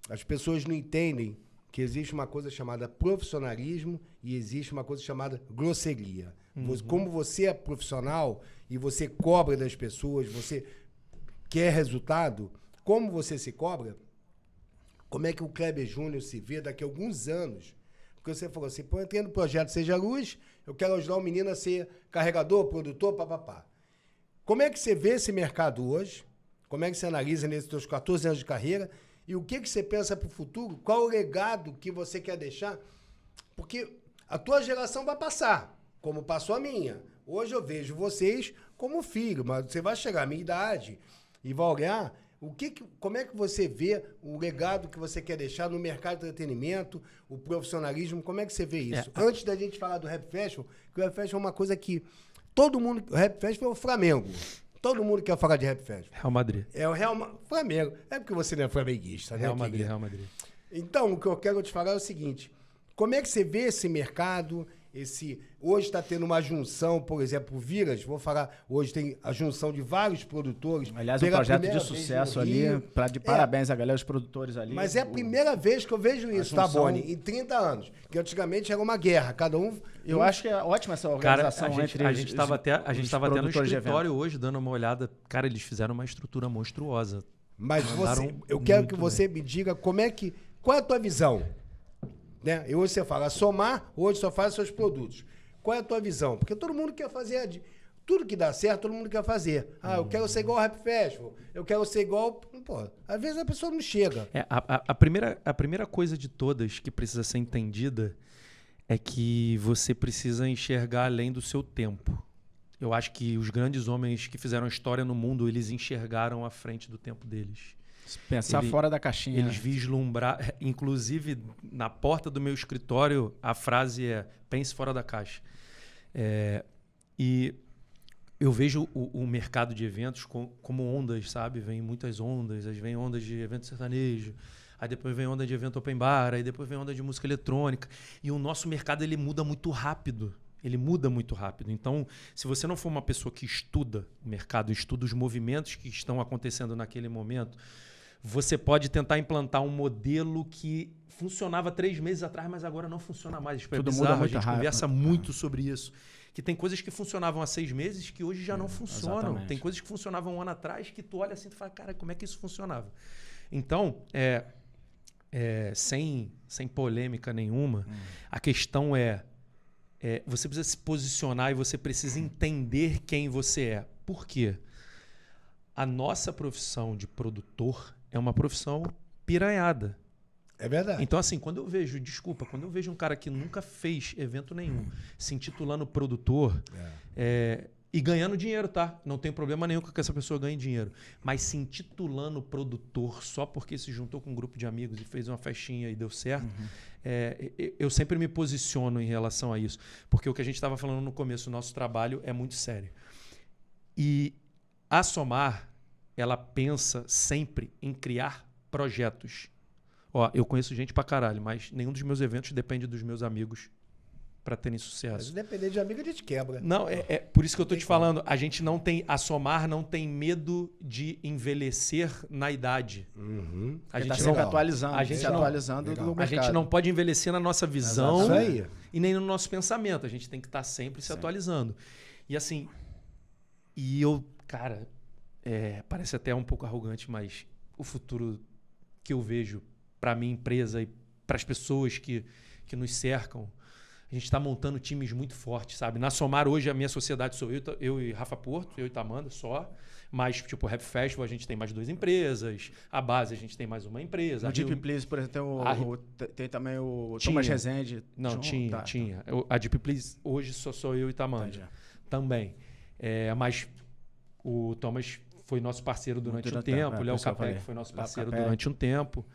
As pessoas não entendem que existe uma coisa chamada profissionalismo e existe uma coisa chamada grosseria. Uhum. Como você é profissional e você cobra das pessoas, você quer resultado, como você se cobra, como é que o Kleber Júnior se vê daqui a alguns anos? Porque você falou assim, eu entrei no projeto Seja Luz, eu quero ajudar o menino a ser carregador, produtor, papapá. Como é que você vê esse mercado hoje? Como é que você analisa nesses seus 14 anos de carreira? E o que você pensa para o futuro? Qual o legado que você quer deixar? Porque a tua geração vai passar, como passou a minha. Hoje eu vejo vocês como filho, mas você vai chegar à minha idade e vai olhar como é que você vê o legado que você quer deixar no mercado de entretenimento, o profissionalismo, como é que você vê isso? Antes da gente falar do Rap Festival, que o Rap Festival é uma coisa que todo mundo... O Rap Festival é o Flamengo. Todo mundo quer falar de Rap Festival. Real Madrid. É o Flamengo. É porque você não é flamenguista, né? Real Madrid. Então, o que eu quero te falar é o seguinte. Como é que você vê esse mercado? Hoje está tendo uma junção, por exemplo, o Viras, vou falar, hoje tem a junção de vários produtores. Aliás, um projeto de sucesso ali, de parabéns a galera, os produtores ali. Mas é a primeira vez que eu vejo isso, tá, Boni? Em 30 anos. Porque antigamente era uma guerra, cada um... Eu acho que é ótima essa organização. Cara, a gente estava até no escritório hoje, dando uma olhada. Cara, eles fizeram uma estrutura monstruosa. Mas eu quero que você me diga qual é a tua visão? Né? E hoje você fala, Somar, hoje só faz seus produtos. Qual é a tua visão? Porque todo mundo quer fazer, tudo que dá certo, todo mundo quer fazer. Eu quero ser igual ao Rap Festival, eu quero ser igual... pô, às vezes a pessoa não chega. A primeira coisa de todas que precisa ser entendida é que você precisa enxergar além do seu tempo. Eu acho que os grandes homens que fizeram história no mundo, eles enxergaram à frente do tempo deles. Pensar fora da caixinha. Eles vislumbraram. Inclusive, na porta do meu escritório, a frase é: pense fora da caixa. E eu vejo o mercado de eventos como ondas, sabe? Vem muitas ondas. Aí vem ondas de evento sertanejo, aí depois vem onda de evento open bar, aí depois vem onda de música eletrônica. E o nosso mercado, ele muda muito rápido. Ele muda muito rápido. Então, se você não for uma pessoa que estuda o mercado, estuda os movimentos que estão acontecendo naquele momento, você pode tentar implantar um modelo que funcionava 3 meses atrás, mas agora não funciona mais. Isso é Tudo bizarro, muda muito a gente rápido. conversa muito sobre isso. Que tem coisas que funcionavam há 6 meses que hoje já não funcionam. Exatamente. Tem coisas que funcionavam um ano atrás que tu olha assim e fala, cara, como é que isso funcionava? Então, sem polêmica nenhuma, a questão você precisa se posicionar e você precisa entender quem você é. Por quê? A nossa profissão de produtor é uma profissão piranhada. É verdade. Então, assim, quando eu vejo um cara que nunca fez evento nenhum se intitulando produtor e ganhando dinheiro, tá? Não tem problema nenhum com que essa pessoa ganhe dinheiro. Mas se intitulando produtor só porque se juntou com um grupo de amigos e fez uma festinha e deu certo, eu sempre me posiciono em relação a isso. Porque o que a gente estava falando no começo, o nosso trabalho é muito sério. E a Somar, ela pensa sempre em criar projetos. Ó, eu conheço gente pra caralho, mas nenhum dos meus eventos depende dos meus amigos para terem Mas sucesso. depender de amigo, a gente quebra. Não, é por isso que eu tô te falando. A gente não tem, a Somar não tem medo de envelhecer na idade. A Ele tá gente sempre não, atualizando. a gente se não- atualizando Legal. do a mercado. gente não pode envelhecer na nossa visão Isso aí. e nem no nosso pensamento. A gente tem que estar sempre se atualizando. E assim, cara, parece até um pouco arrogante, mas o futuro que eu vejo para minha empresa e para as pessoas que nos cercam, a gente está montando times muito fortes, sabe? Na Somar hoje a minha sociedade sou eu e Rafa Porto, eu e Tamanda só. Mas, tipo, o Rap Festival a gente tem mais 2 empresas. A base a gente tem mais uma empresa. No Deep Please, por exemplo, tem também o Tinha. Thomas Rezende. Não, tinha. Tá. A Deep Please hoje só sou eu e Tamanda. Entendi. Também. Mas o Thomas foi nosso parceiro durante um tempo. O Léo Capek foi nosso parceiro durante um tempo.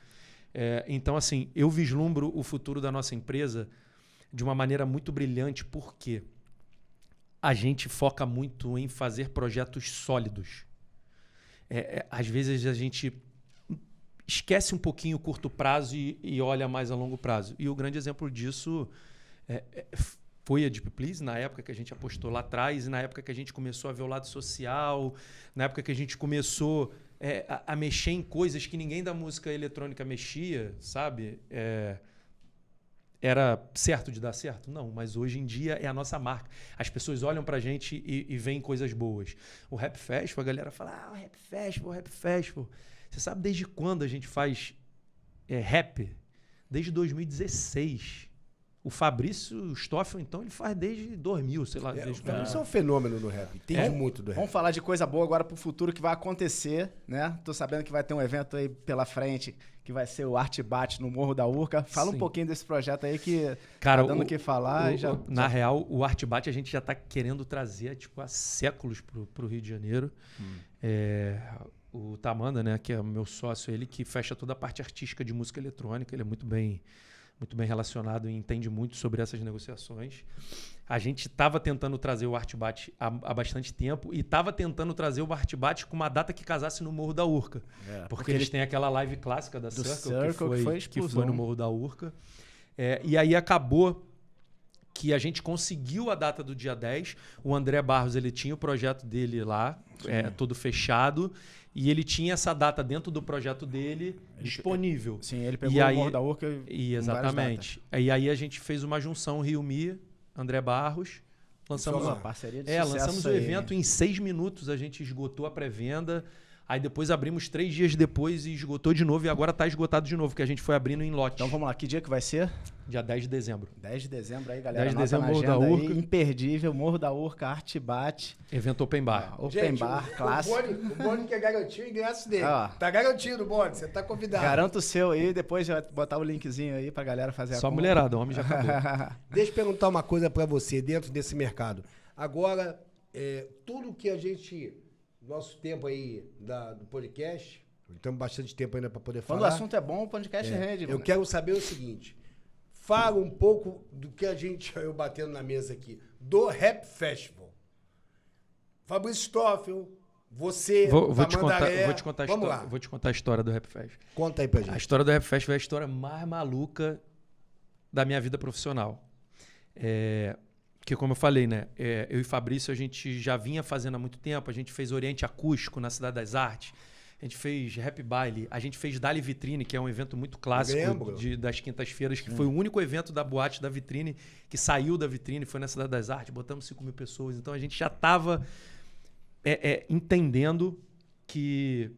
Então, assim, eu vislumbro o futuro da nossa empresa de uma maneira muito brilhante, porque a gente foca muito em fazer projetos sólidos. Às vezes a gente esquece um pouquinho o curto prazo e olha mais a longo prazo. E o grande exemplo disso foi a Deep Please, na época que a gente apostou lá atrás, e na época que a gente começou a ver o lado social, na época que a gente começou a mexer em coisas que ninguém da música eletrônica mexia, sabe? Era certo de dar certo? Não, mas hoje em dia é a nossa marca. As pessoas olham pra gente e veem coisas boas. O Rap Festival, a galera fala, o Rap Festival, o Rap Festival. Você sabe desde quando a gente faz rap? Desde 2016. O Fabrício Stoffel, então, ele faz desde 2000, sei lá. Desde Isso é um fenômeno no rap. Entende muito do rap. Vamos falar de coisa boa agora pro futuro que vai acontecer, né? Tô sabendo que vai ter um evento aí pela frente que vai ser o Arte Bate no Morro da Urca. Fala um pouquinho desse projeto aí que tá dando o que falar. Na real, o Arte Bate a gente já tá querendo trazer tipo, há séculos pro Rio de Janeiro. O Tamanda, né, que é o meu sócio, ele que fecha toda a parte artística de música eletrônica. Ele é muito bem relacionado e entende muito sobre essas negociações. A gente estava tentando trazer o Arte Bate há bastante tempo e estava tentando trazer o Arte Bate com uma data que casasse no Morro da Urca. Porque eles têm aquela live clássica da Circle que foi no Morro da Urca. E aí acabou que a gente conseguiu a data do dia 10. O André Barros ele tinha o projeto dele lá, todo fechado. E ele tinha essa data dentro do projeto dele disponível. Sim, ele pegou o Morro da Urca e exatamente. E aí a gente fez uma junção Rio-Mi, André Barros. Lançamos uma parceria de sucesso. Lançamos o evento em 6 minutos. A gente esgotou a pré-venda. Aí depois abrimos 3 dias depois e esgotou de novo. E agora tá esgotado de novo, que a gente foi abrindo em lote. Então vamos lá, que dia que vai ser? Dia 10 de dezembro. 10 de dezembro aí, galera. 10 de dezembro, Morro na da agenda Urca. aí, imperdível, Morro da Urca, Arte Bate. Evento Open Bar. Open Gente, Bar, o clássico. O Boni que garantiu o ingresso dele. Ó. Tá garantido, Boni. Você tá convidado. Garanto o seu aí, depois já botar o linkzinho aí pra galera fazer a Só compra. mulherada, o homem já acabou. Deixa eu perguntar uma coisa pra você dentro desse mercado. Agora, tudo que a gente... Nosso tempo aí do podcast, temos bastante tempo ainda pra poder Quando falar. o assunto é bom, o podcast rende, Eu mano. quero saber o seguinte. Fala um pouco do que eu batendo na mesa aqui, do Rap Festival. Fabrício Stoffel, você, Vou te Tamandaré. contar, vou te contar a história do Rap Fest. Conta aí pra A gente. história do Rap Fest é a história mais maluca da minha vida profissional. Porque, como eu falei, né? Eu e Fabrício, a gente já vinha fazendo há muito tempo. A gente fez Oriente Acústico na Cidade das Artes. A gente fez Rap Baile. A gente fez Dali Vitrine, que é um evento muito clássico das quintas-feiras, que foi o único evento da boate da Vitrine que saiu da Vitrine, foi na Cidade das Artes. Botamos 5.000 pessoas. Então, a gente já estava entendendo que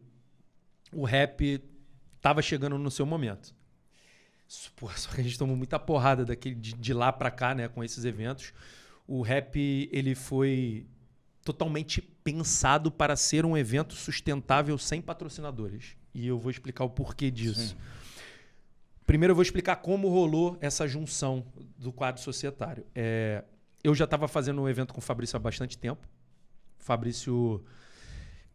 o rap estava chegando no seu momento. Porra, só que a gente tomou muita porrada de lá para cá, né, com esses eventos. O rap, ele foi totalmente pensado para ser um evento sustentável sem patrocinadores. E eu vou explicar o porquê disso. Sim. Primeiro eu vou explicar como rolou essa junção do quadro societário. Eu já estava fazendo um evento com o Fabrício há bastante tempo. O Fabrício,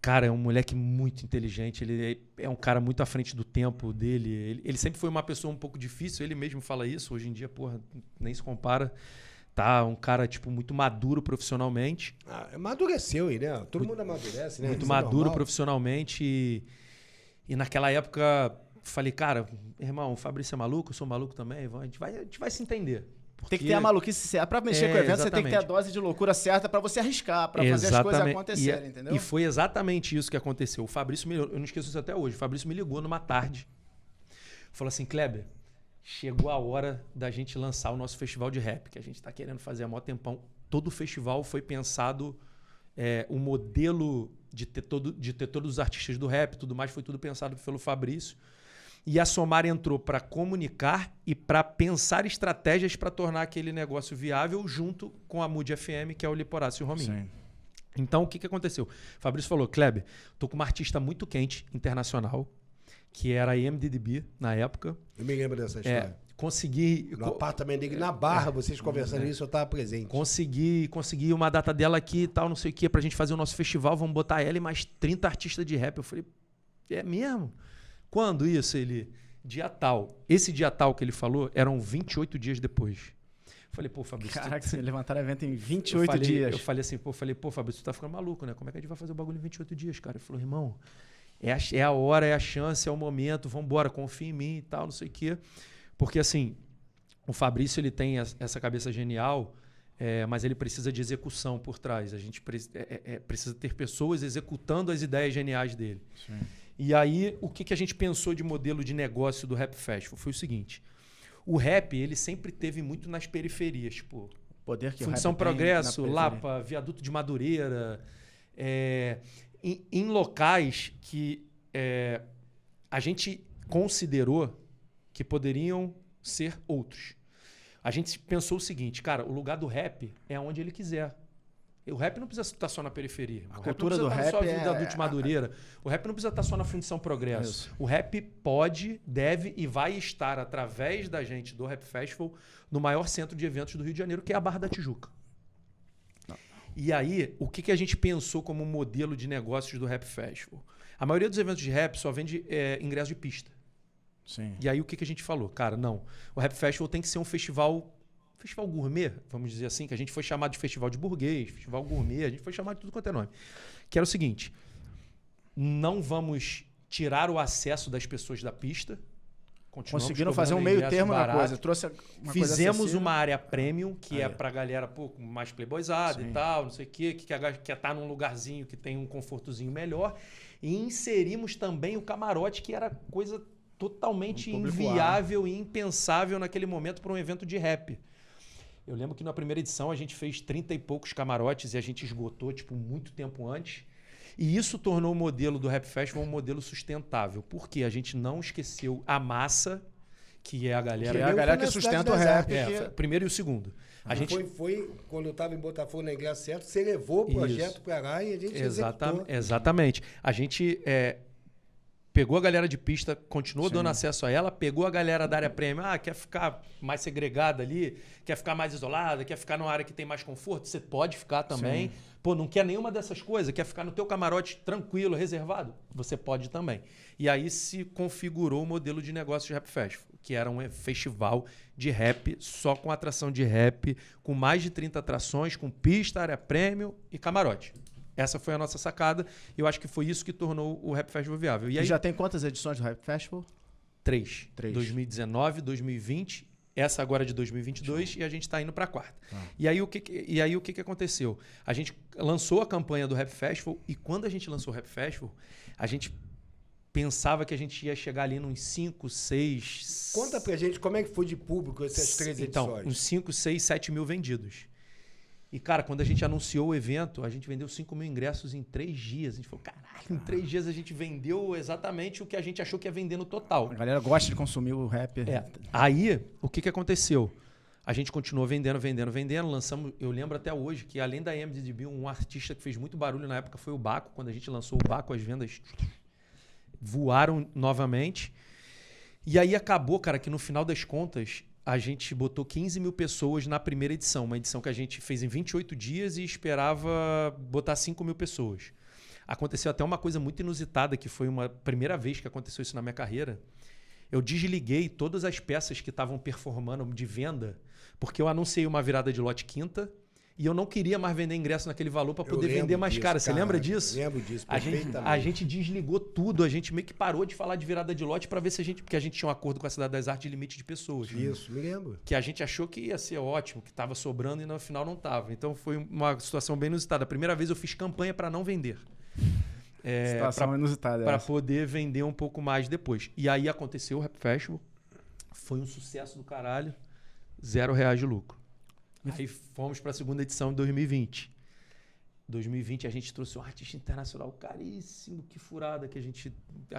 cara, é um moleque muito inteligente. Ele é um cara muito à frente do tempo dele. Ele sempre foi uma pessoa um pouco difícil. Ele mesmo fala isso. Hoje em dia, porra, nem se compara. Tá um cara, tipo, muito maduro profissionalmente. Amadureceu aí, né? Todo mundo amadurece, né? Muito Isso é maduro normal. profissionalmente. E naquela época, falei, cara, irmão, o Fabrício é maluco, eu sou maluco também. A gente vai se entender. Tem que ter a maluquice certa. Pra mexer com o evento, você tem que ter a exatamente. dose de loucura certa pra você arriscar, pra fazer as coisas acontecerem, entendeu? E foi exatamente isso que aconteceu. O Fabrício eu não esqueço isso até hoje. O Fabrício me ligou numa tarde. Falou assim, Kleber, chegou a hora da gente lançar o nosso festival de rap, que a gente tá querendo fazer há mó tempão. Todo o festival foi pensado, o modelo de ter todos os artistas do rap, tudo mais, foi tudo pensado pelo Fabrício. E a Somar entrou para comunicar e para pensar estratégias para tornar aquele negócio viável junto com a Mood FM, que é o Liporácio e o Rominho. Sim. Então, o que aconteceu? O Fabrício falou, Kleber, tô com uma artista muito quente, internacional, que era a MDDB na época. Eu me lembro dessa história. Consegui... No apartamento dele, na Barra, vocês conversando isso, eu tava presente. Consegui uma data dela aqui e tal, não sei o que, pra gente fazer o nosso festival, vamos botar ela e mais 30 artistas de rap. Eu falei, é mesmo? Quando isso? Ele, dia tal. Esse dia tal que ele falou, eram 28 dias depois. Eu falei, pô, Fabrício... Caraca, vocês levantaram evento em 28 dias. Eu falei assim, pô, Fabrício, tu tá ficando maluco, né? Como é que a gente vai fazer o bagulho em 28 dias, cara? Ele falou, irmão, é a hora, é a chance, é o momento, vambora, confia em mim e tal, não sei o quê. Porque, assim, o Fabrício, ele tem essa cabeça genial, mas ele precisa de execução por trás. A gente precisa ter pessoas executando as ideias geniais dele. Sim. E aí, o que a gente pensou de modelo de negócio do Rap Festival? Foi o seguinte, o rap, ele sempre teve muito nas periferias, tipo, Poder que o Fundição rap tem Progresso, na periferia. Lapa, Viaduto de Madureira, em locais que a gente considerou que poderiam ser outros. A gente pensou o seguinte, cara, o lugar do rap é onde ele quiser. O rap não precisa estar só na periferia. A cultura do rap só na é... Viaduto de Madureira. O rap não precisa estar só na Fundição Progresso. Isso. O rap pode, deve e vai estar, através da gente, do Rap Festival, no maior centro de eventos do Rio de Janeiro, que é a Barra da Tijuca. E aí, o que a gente pensou como modelo de negócios do Rap Festival? A maioria dos eventos de rap só vende ingresso de pista. Sim. E aí, o que a gente falou? Cara, não. O Rap Festival tem que ser um festival gourmet, vamos dizer assim, que a gente foi chamado de festival de burguês, festival gourmet, a gente foi chamado de tudo quanto é nome. Que era o seguinte, não vamos tirar o acesso das pessoas da pista. Conseguiram fazer um meio termo na coisa. Trouxe uma Fizemos coisa uma área premium, que é pra galera mais playboyzada e tal, não sei o quê, que quer estar num lugarzinho que tem um confortozinho melhor. E inserimos também o camarote, que era coisa totalmente inviável e impensável naquele momento para um evento de rap. Eu lembro que na primeira edição a gente fez 30 e poucos camarotes e a gente esgotou, tipo, muito tempo antes. E isso tornou o modelo do Rap Festival um modelo sustentável. Porque a gente não esqueceu a massa, que é a galera... Que é a galera que sustenta o rap. Primeiro e o segundo. A gente... Foi quando eu estava em Botafogo na Ingresso Certo, você levou o projeto para lá e a gente executou. Exatamente. A gente pegou a galera de pista, continuou dando acesso a ela, pegou a galera da área premium, quer ficar mais segregada ali, quer ficar mais isolada, quer ficar numa área que tem mais conforto, você pode ficar também. Sim. Pô, não quer nenhuma dessas coisas, quer ficar no teu camarote tranquilo, reservado? Você pode também. E aí se configurou o modelo de negócio de Rap Festival, que era um festival de rap, só com atração de rap, com mais de 30 atrações, com pista, área premium e camarote. Essa foi a nossa sacada e eu acho que foi isso que tornou o Rap Festival viável. E aí, já tem quantas edições do Rap Festival? 3. 2019, 2020, essa agora de 2022 e a gente está indo para a quarta. E aí o que aconteceu? A gente lançou a campanha do Rap Festival e quando a gente lançou o Rap Festival, a gente pensava que a gente ia chegar ali nos 5, 6... Conta pra gente como é que foi de público essas 3 edições. Então, uns 5, 6, 7 mil vendidos. E, cara, quando a gente anunciou o evento, a gente vendeu 5 mil ingressos em 3 dias. A gente falou, caralho, em 3 dias a gente vendeu exatamente o que a gente achou que ia vender no total. A galera gosta de consumir o rap. Aí, o que aconteceu? A gente continuou vendendo. Lançamos, eu lembro até hoje que, além da MDB, um artista que fez muito barulho na época foi o Baco. Quando a gente lançou o Baco, as vendas voaram novamente. E aí acabou, cara, que no final das contas... A gente botou 15 mil pessoas na primeira edição. Uma edição que a gente fez em 28 dias e esperava botar 5 mil pessoas. Aconteceu até uma coisa muito inusitada, que foi uma primeira vez que aconteceu isso na minha carreira. Eu desliguei todas as peças que estavam performando de venda, porque eu anunciei uma virada de lote quinta e eu não queria mais vender ingresso naquele valor para poder vender mais caro. Você lembra disso? Lembro disso, perfeitamente. A gente desligou tudo, a gente meio que parou de falar de virada de lote para ver se a gente... Porque a gente tinha um acordo com a Cidade das Artes de limite de pessoas. Isso, me lembro. Que a gente achou que ia ser ótimo, que estava sobrando e no final não estava. Então foi uma situação bem inusitada. A primeira vez eu fiz campanha para não vender. Situação inusitada. Para poder vender um pouco mais depois. E aí aconteceu o Rap Festival. Foi um sucesso do caralho. R$0 de lucro. Aí fomos para a segunda edição de 2020. 2020 a gente trouxe um artista internacional caríssimo, que furada, que a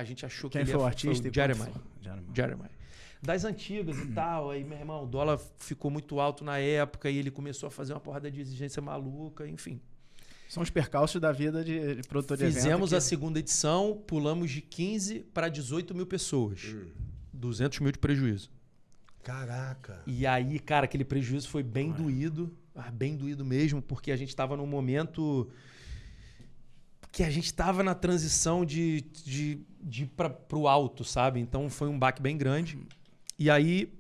gente achou que ele ia... Quem foi o artista? Jeremiah. Das antigas e tal. Aí, meu irmão, o dólar ficou muito alto na época e ele começou a fazer uma porrada de exigência maluca, enfim. São os percalços da vida de produtor de evento. Fizemos a segunda edição, pulamos de 15 para 18 mil pessoas. 200 mil de prejuízo. Caraca. E aí, cara, aquele prejuízo foi bem doído. Bem doído mesmo, porque a gente estava num momento que a gente estava na transição de ir para o alto, sabe? Então foi um baque bem grande. E aí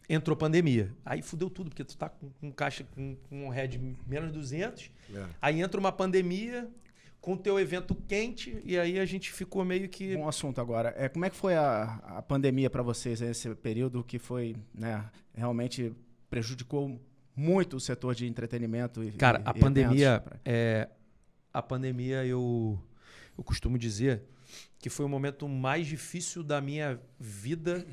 entrou pandemia. Aí fudeu tudo, porque tu tá com caixa, com um head menos de 200. Aí entra uma pandemia com o teu evento quente e aí a gente ficou meio que... Bom assunto agora. Como é que foi a pandemia para vocês nesse período que foi, né, realmente prejudicou muito o setor de entretenimento e Cara, a pandemia, eu costumo dizer que foi o momento mais difícil da minha vida.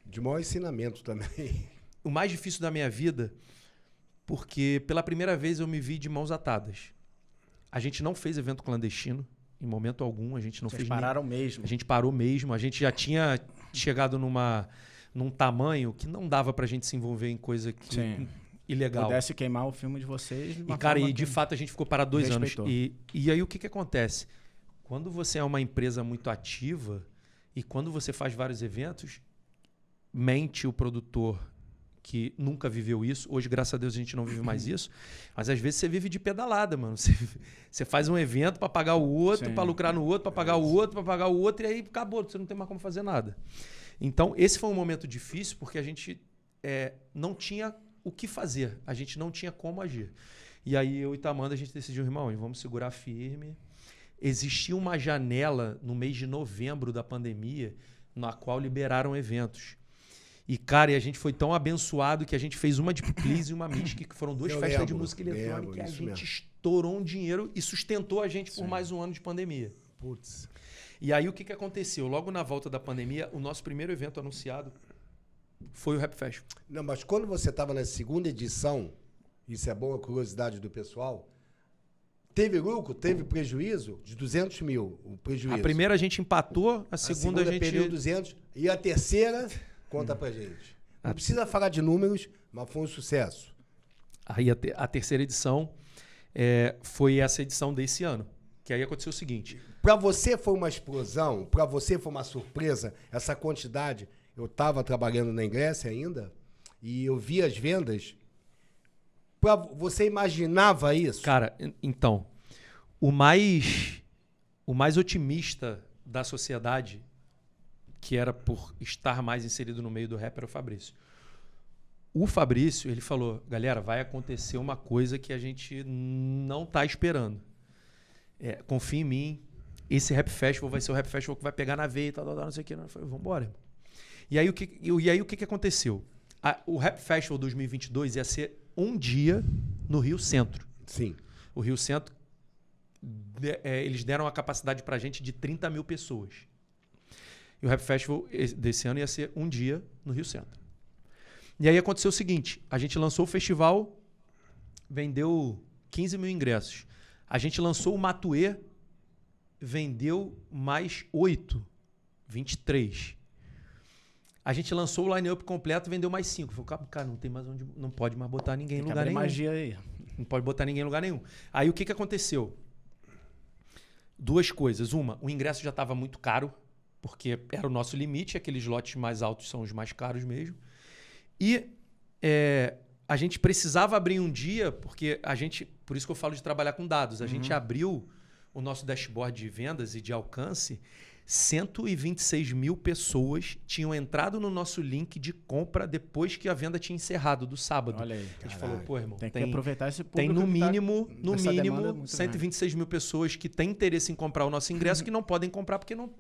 De maior ensinamento também. O mais difícil da minha vida, porque pela primeira vez eu me vi de mãos atadas. A gente não fez evento clandestino, em momento algum. A gente não fez. Pararam mesmo. A gente parou mesmo. A gente já tinha chegado num tamanho que não dava pra gente se envolver em coisa que... Sim. Ilegal. Pudesse queimar o filme de vocês. E, cara, de fato a gente ficou parado 2 anos. E aí o que acontece? Quando você é uma empresa muito ativa e quando você faz vários eventos, mente o produtor que nunca viveu isso. Hoje, graças a Deus, a gente não vive mais isso. Mas às vezes você vive de pedalada, mano. Você faz um evento para pagar o outro, para lucrar no outro, para pagar o outro, para pagar o outro, e aí acabou. Você não tem mais como fazer nada. Então, esse foi um momento difícil porque a gente não tinha o que fazer. A gente não tinha como agir. E aí eu e Tamanda, a gente decidiu, irmão, vamos segurar firme. Existia uma janela no mês de novembro da pandemia na qual liberaram eventos. E, cara, a gente foi tão abençoado que a gente fez uma de Please e uma Mystic, que foram 2 festas de música eletrônica, e a gente estourou um dinheiro e sustentou a gente por mais um ano de pandemia. Putz. E aí o que aconteceu? Logo na volta da pandemia, o nosso primeiro evento anunciado foi o Rap Festival. Não, mas quando você estava na segunda edição, isso é boa curiosidade do pessoal, Teve lucro? Teve prejuízo? De 200 mil, o prejuízo. A primeira a gente empatou, a segunda a gente... perdeu 200 e a terceira, conta pra gente. Não precisa falar de números, mas foi um sucesso. Aí a terceira edição foi essa edição desse ano. Que aí aconteceu o seguinte. Pra você foi uma explosão? Pra você foi uma surpresa? Essa quantidade? Eu tava trabalhando na Grécia ainda e eu vi as vendas. Você imaginava isso? Cara, então, o mais otimista da sociedade, que era por estar mais inserido no meio do rap, era o Fabrício. O Fabrício, ele falou, galera, vai acontecer uma coisa que a gente não tá esperando. Confia em mim, esse Rap Festival vai ser o Rap Festival que vai pegar na veia e tal, não sei o que. Eu falei, vambora, irmão. E aí o que aconteceu? O Rap Festival 2022 ia ser um dia no Rio Centro. Sim. O Rio Centro, eles deram a capacidade pra gente de 30 mil pessoas. E o Rap Festival desse ano ia ser um dia no Rio Centro. E aí aconteceu o seguinte, a gente lançou o festival, vendeu 15 mil ingressos. A gente lançou o Matuê, vendeu mais 8, 23. A gente lançou o line-up completo, vendeu mais 5. Falei, cara, não tem mais onde, não pode mais botar ninguém em lugar nenhum. Magia aí. Não pode botar ninguém em lugar nenhum. Aí o que aconteceu? Duas coisas. Uma, o ingresso já estava muito caro, porque era o nosso limite, aqueles lotes mais altos são os mais caros mesmo. E a gente precisava abrir um dia, porque por isso que eu falo de trabalhar com dados, a gente abriu o nosso dashboard de vendas e de alcance, 126 mil pessoas tinham entrado no nosso link de compra depois que a venda tinha encerrado do sábado. Olha aí. A gente falou, pô, irmão, tem que aproveitar esse público. Tem no mínimo, muito 126 mil pessoas que têm interesse em comprar o nosso ingresso que não podem comprar porque não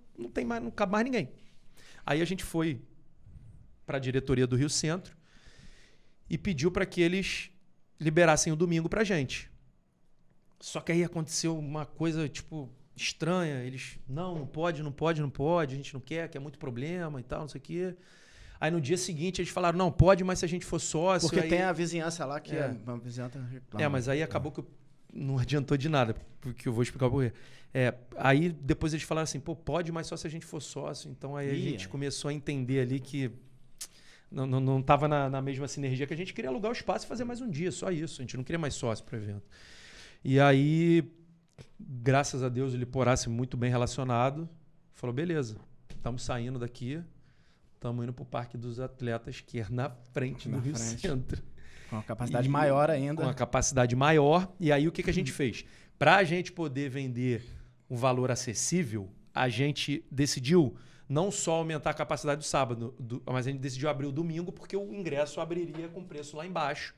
cabe mais ninguém. Aí a gente foi para a diretoria do Rio Centro e pediu para que eles liberassem o domingo para a gente. Só que aí aconteceu uma coisa, tipo, estranha. Eles, não pode, a gente não quer, que é muito problema e tal, não sei o quê. Aí no dia seguinte eles falaram, não, pode, mas se a gente for sócio... Porque aí... tem a vizinhança lá que uma vizinhança reclama. mas aí acabou que não adiantou de nada, porque eu vou explicar o porquê. Aí depois eles falaram assim, pô, pode, mas só se a gente for sócio. Então aí a gente começou a entender ali que não estava na mesma sinergia, que a gente queria alugar o espaço e fazer mais um dia, só isso. A gente não queria mais sócio para o evento. E aí, graças a Deus, o Liporace muito bem relacionado, falou, beleza, estamos saindo daqui, estamos indo para o Parque dos Atletas, que é na frente do Rio Centro. Com uma capacidade maior ainda. Com uma capacidade maior. E aí, o que a gente fez? Para a gente poder vender um valor acessível, a gente decidiu não só aumentar a capacidade do sábado, mas a gente decidiu abrir o domingo, porque o ingresso abriria com preço lá embaixo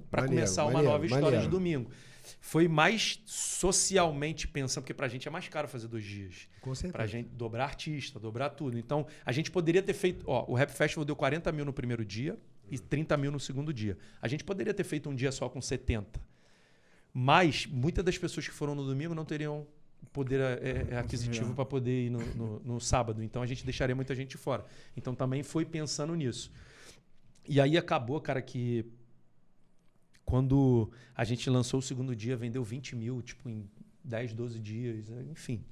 para começar uma nova história de domingo. Foi mais socialmente pensando, porque pra gente é mais caro fazer 2 dias. Com certeza. Pra gente dobrar artista, dobrar tudo. Então, a gente poderia ter feito... o Rap Festival deu 40 mil no primeiro dia e 30 mil no segundo dia. A gente poderia ter feito um dia só com 70. Mas muitas das pessoas que foram no domingo não teriam poder aquisitivo para poder ir no sábado. Então, a gente deixaria muita gente de fora. Então, também foi pensando nisso. E aí acabou, cara, que... Quando a gente lançou o segundo dia, vendeu 20 mil, tipo, em 10, 12 dias, enfim.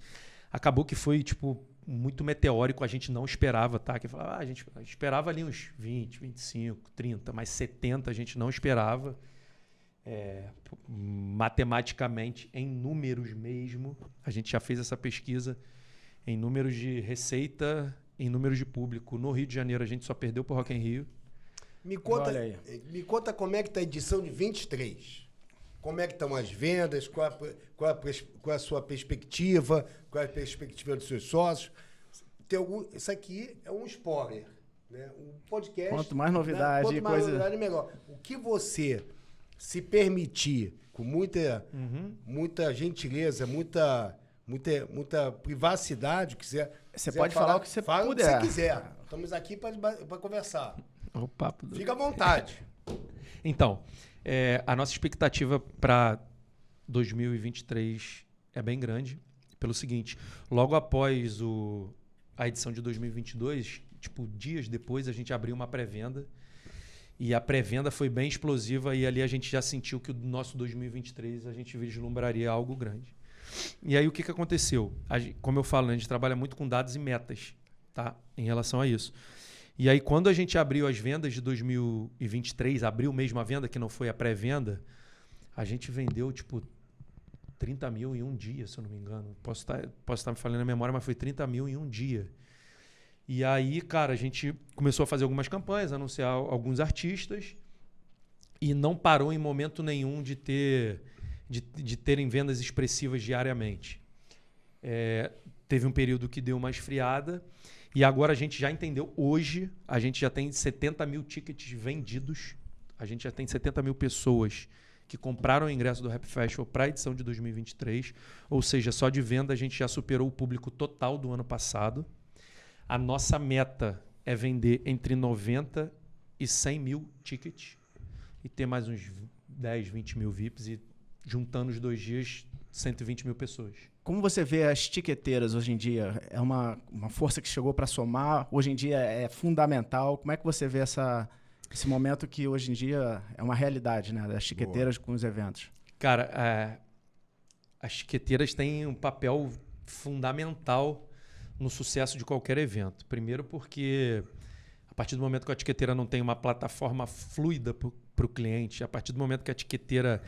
Acabou que foi, tipo, muito meteórico, a gente não esperava, tá? Que falava, a gente esperava ali uns 20, 25, 30, mas 70 a gente não esperava. Matematicamente, em números mesmo, a gente já fez essa pesquisa, em números de receita, em números de público. No Rio de Janeiro, a gente só perdeu pro Rock in Rio. Me conta como é que está a edição de 23. Como é que estão as vendas, qual é a sua perspectiva, qual é a perspectiva dos seus sócios. Isso aqui é um spoiler, né? Um podcast. Quanto mais novidade, né? Novidade, melhor. O que você se permitir, com muita gentileza, muita privacidade, quiser... Você pode falar o que você puder. O que você quiser. Estamos aqui para conversar. O papo Fica à vontade. Então, a nossa expectativa para 2023 é bem grande. Pelo seguinte, logo após a edição de 2022, tipo, dias depois, a gente abriu uma pré-venda. E a pré-venda foi bem explosiva e ali a gente já sentiu que o nosso 2023 a gente vislumbraria algo grande. E aí o que aconteceu? Como eu falo, né, a gente trabalha muito com dados e metas, tá? Em relação a isso. E aí quando a gente abriu as vendas de 2023, abriu mesmo a venda, que não foi a pré-venda, a gente vendeu tipo 30 mil em um dia, se eu não me engano. Posso estar me falando na memória, mas foi 30 mil em um dia. E aí, cara, a gente começou a fazer algumas campanhas, anunciar alguns artistas e não parou em momento nenhum de terem vendas expressivas diariamente. Teve um período que deu uma esfriada e agora a gente já entendeu. Hoje, a gente já tem 70 mil tickets vendidos. A gente já tem 70 mil pessoas que compraram o ingresso do Rap Festival para a edição de 2023. Ou seja, só de venda a gente já superou o público total do ano passado. A nossa meta é vender entre 90 e 100 mil tickets e ter mais uns 10, 20 mil VIPs e juntando os 2 dias, 120 mil pessoas. Como você vê as tiqueteiras hoje em dia? É uma força que chegou para somar? Hoje em dia é fundamental? Como é que você vê esse momento que hoje em dia é uma realidade, né? Das tiqueteiras com os eventos? Cara, as tiqueteiras têm um papel fundamental no sucesso de qualquer evento. Primeiro porque a partir do momento que a tiqueteira não tem uma plataforma fluida para o cliente, a partir do momento que a tiqueteira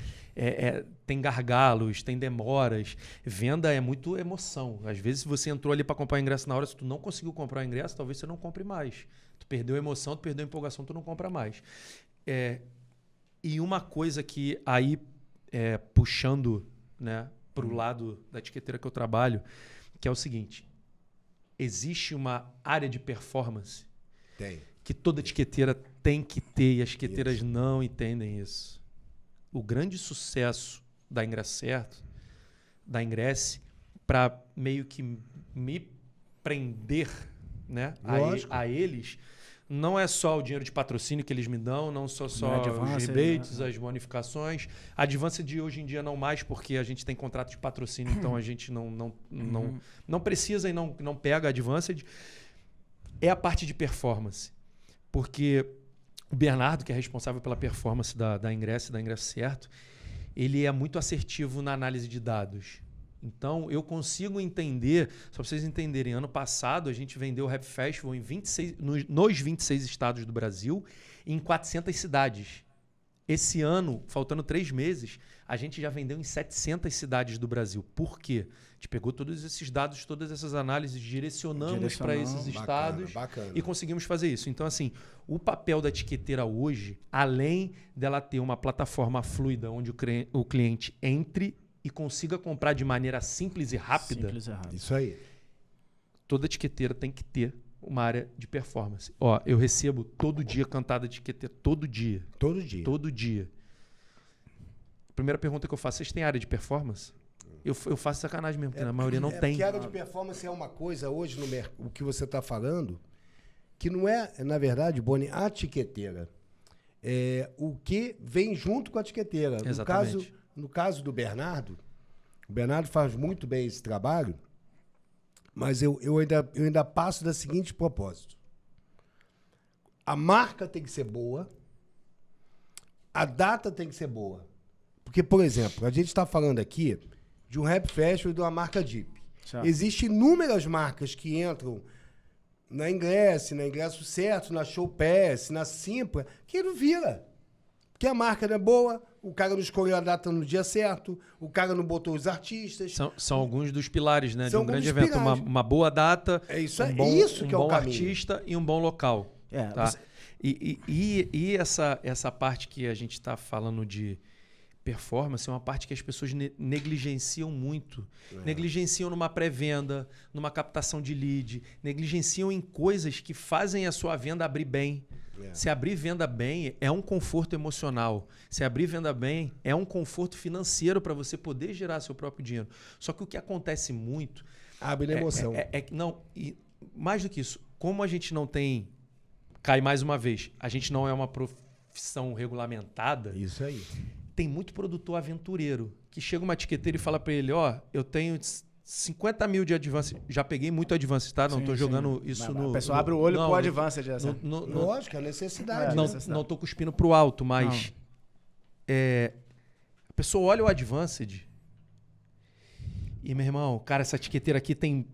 tem gargalos, tem demoras, venda é muito emoção. Às vezes você entrou ali para comprar ingresso na hora, se tu não conseguiu comprar o ingresso, talvez você não compre mais. Tu perdeu a emoção, tu perdeu a empolgação, tu não compra mais. E uma coisa que aí, puxando, né, para o lado da tiqueteira que eu trabalho, que é o seguinte: existe uma área de performance que toda etiqueteira tem que ter e as etiqueteiras não entendem isso. O grande sucesso da Ingrescerto, da Ingresse, para meio que me prender, né, a eles, não é só o dinheiro de patrocínio que eles me dão, não só os rebates, as bonificações. A Advance de hoje em dia não mais, porque a gente tem contrato de patrocínio, então a gente não precisa e não pega a Advance. É a parte de performance. Porque o Bernardo, que é responsável pela performance da Ingresse e da Ingrescerto, ele é muito assertivo na análise de dados. Então, eu consigo entender, só para vocês entenderem, ano passado a gente vendeu o Rap Festival em nos 26 estados do Brasil, em 400 cidades. Esse ano, faltando 3 meses, a gente já vendeu em 700 cidades do Brasil. Por quê? A gente pegou todos esses dados, todas essas análises, direcionamos para esses estados e conseguimos fazer isso. Então, assim, o papel da etiqueteira hoje, além dela ter uma plataforma fluida onde o cliente entre e consiga comprar de maneira simples e rápida. Isso aí. Toda etiqueteira tem que ter uma área de performance. Ó, eu recebo todo dia cantada de etiqueteira. Todo dia. Todo dia. Todo dia. Primeira pergunta que eu faço: vocês têm área de performance? Eu faço sacanagem mesmo, porque na maioria não tem. Porque a área de performance é uma coisa hoje no mercado, o que você está falando, que não é, na verdade, Boni, a etiqueteira. É o que vem junto com a etiqueteira. Exatamente. No caso do Bernardo, o Bernardo faz muito bem esse trabalho, mas eu ainda passo da seguinte propósito. A marca tem que ser boa, a data tem que ser boa. Porque, por exemplo, a gente está falando aqui de um Rap Festival e de uma marca Jeep. Existem inúmeras marcas que entram na Ingresse Certo, na Showpass, na Simpla, que não vira. Porque a marca não é boa, o cara não escolheu a data no dia certo, o cara não botou os artistas. São alguns dos pilares, né, de um grande evento. Uma boa data, um bom artista e um bom local. Tá? E essa parte que a gente está falando de performance é uma parte que as pessoas negligenciam muito. Negligenciam numa pré-venda, numa captação de lead, negligenciam em coisas que fazem a sua venda abrir bem. Se abrir venda bem é um conforto emocional. Se abrir venda bem é um conforto financeiro para você poder gerar seu próprio dinheiro. Só que o que acontece muito... Abre na emoção. E mais do que isso, como a gente não tem... Cai mais uma vez. A gente não é uma profissão regulamentada. Isso aí. Tem muito produtor aventureiro que chega uma etiqueteira e fala para ele: ó, eu tenho 50 mil de Advanced. Já peguei muito Advanced, tá? Não Sim, tô sim. jogando isso Mas no... a pessoa abre o olho pro não, Advanced. Assim. Lógico, é necessidade. Não, né? não tô cuspindo pro alto, mas... a pessoa olha o Advanced e, meu irmão, cara, essa etiqueteira aqui tem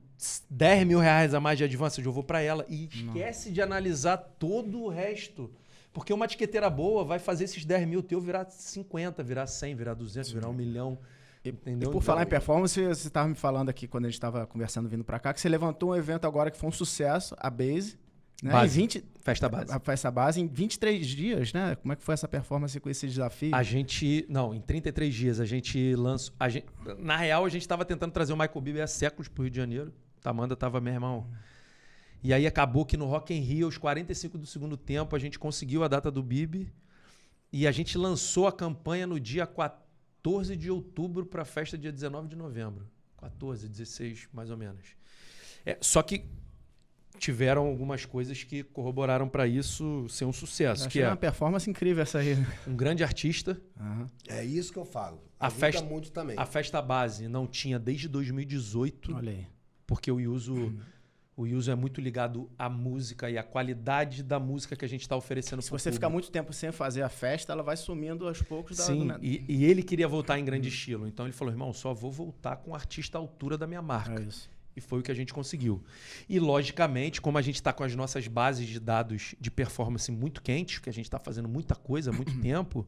10 mil reais a mais de Advanced, eu vou pra ela. E esquece de analisar todo o resto. Porque uma etiqueteira boa vai fazer esses 10 mil teu virar 50, virar 100, virar 200, virar 1 milhão. Entendeu? E por falar em performance, você estava me falando aqui, quando a gente estava conversando vindo para cá, que você levantou um evento agora que foi um sucesso, a Base. Né? Base. Festa Base. A Festa Base em 23 dias, né? Como é que foi essa performance com esse desafio? Em 33 dias a gente lançou... na real, a gente estava tentando trazer o Michael Bibi há séculos pro Rio de Janeiro. Tamanda tava, meu irmão... E aí acabou que no Rock in Rio, aos 45 do segundo tempo, a gente conseguiu a data do Bibi e a gente lançou a campanha no dia 14 de outubro para a festa dia 19 de novembro. 14, 16, mais ou menos. Só que tiveram algumas coisas que corroboraram para isso ser um sucesso. Achei uma performance incrível essa aí. Um grande artista. Uhum. É isso que eu falo. A festa, muito também. A Festa Base não tinha desde 2018. Olha aí. Porque o Yuzo é muito ligado à música e à qualidade da música que a gente está oferecendo para o Se você ficar muito tempo sem fazer a festa, ela vai sumindo aos poucos. Sim, e ele queria voltar em grande estilo. Então ele falou, irmão, só vou voltar com um artista à altura da minha marca. É isso. E foi o que a gente conseguiu. E, logicamente, como a gente está com as nossas bases de dados de performance muito quentes, porque a gente está fazendo muita coisa há muito tempo,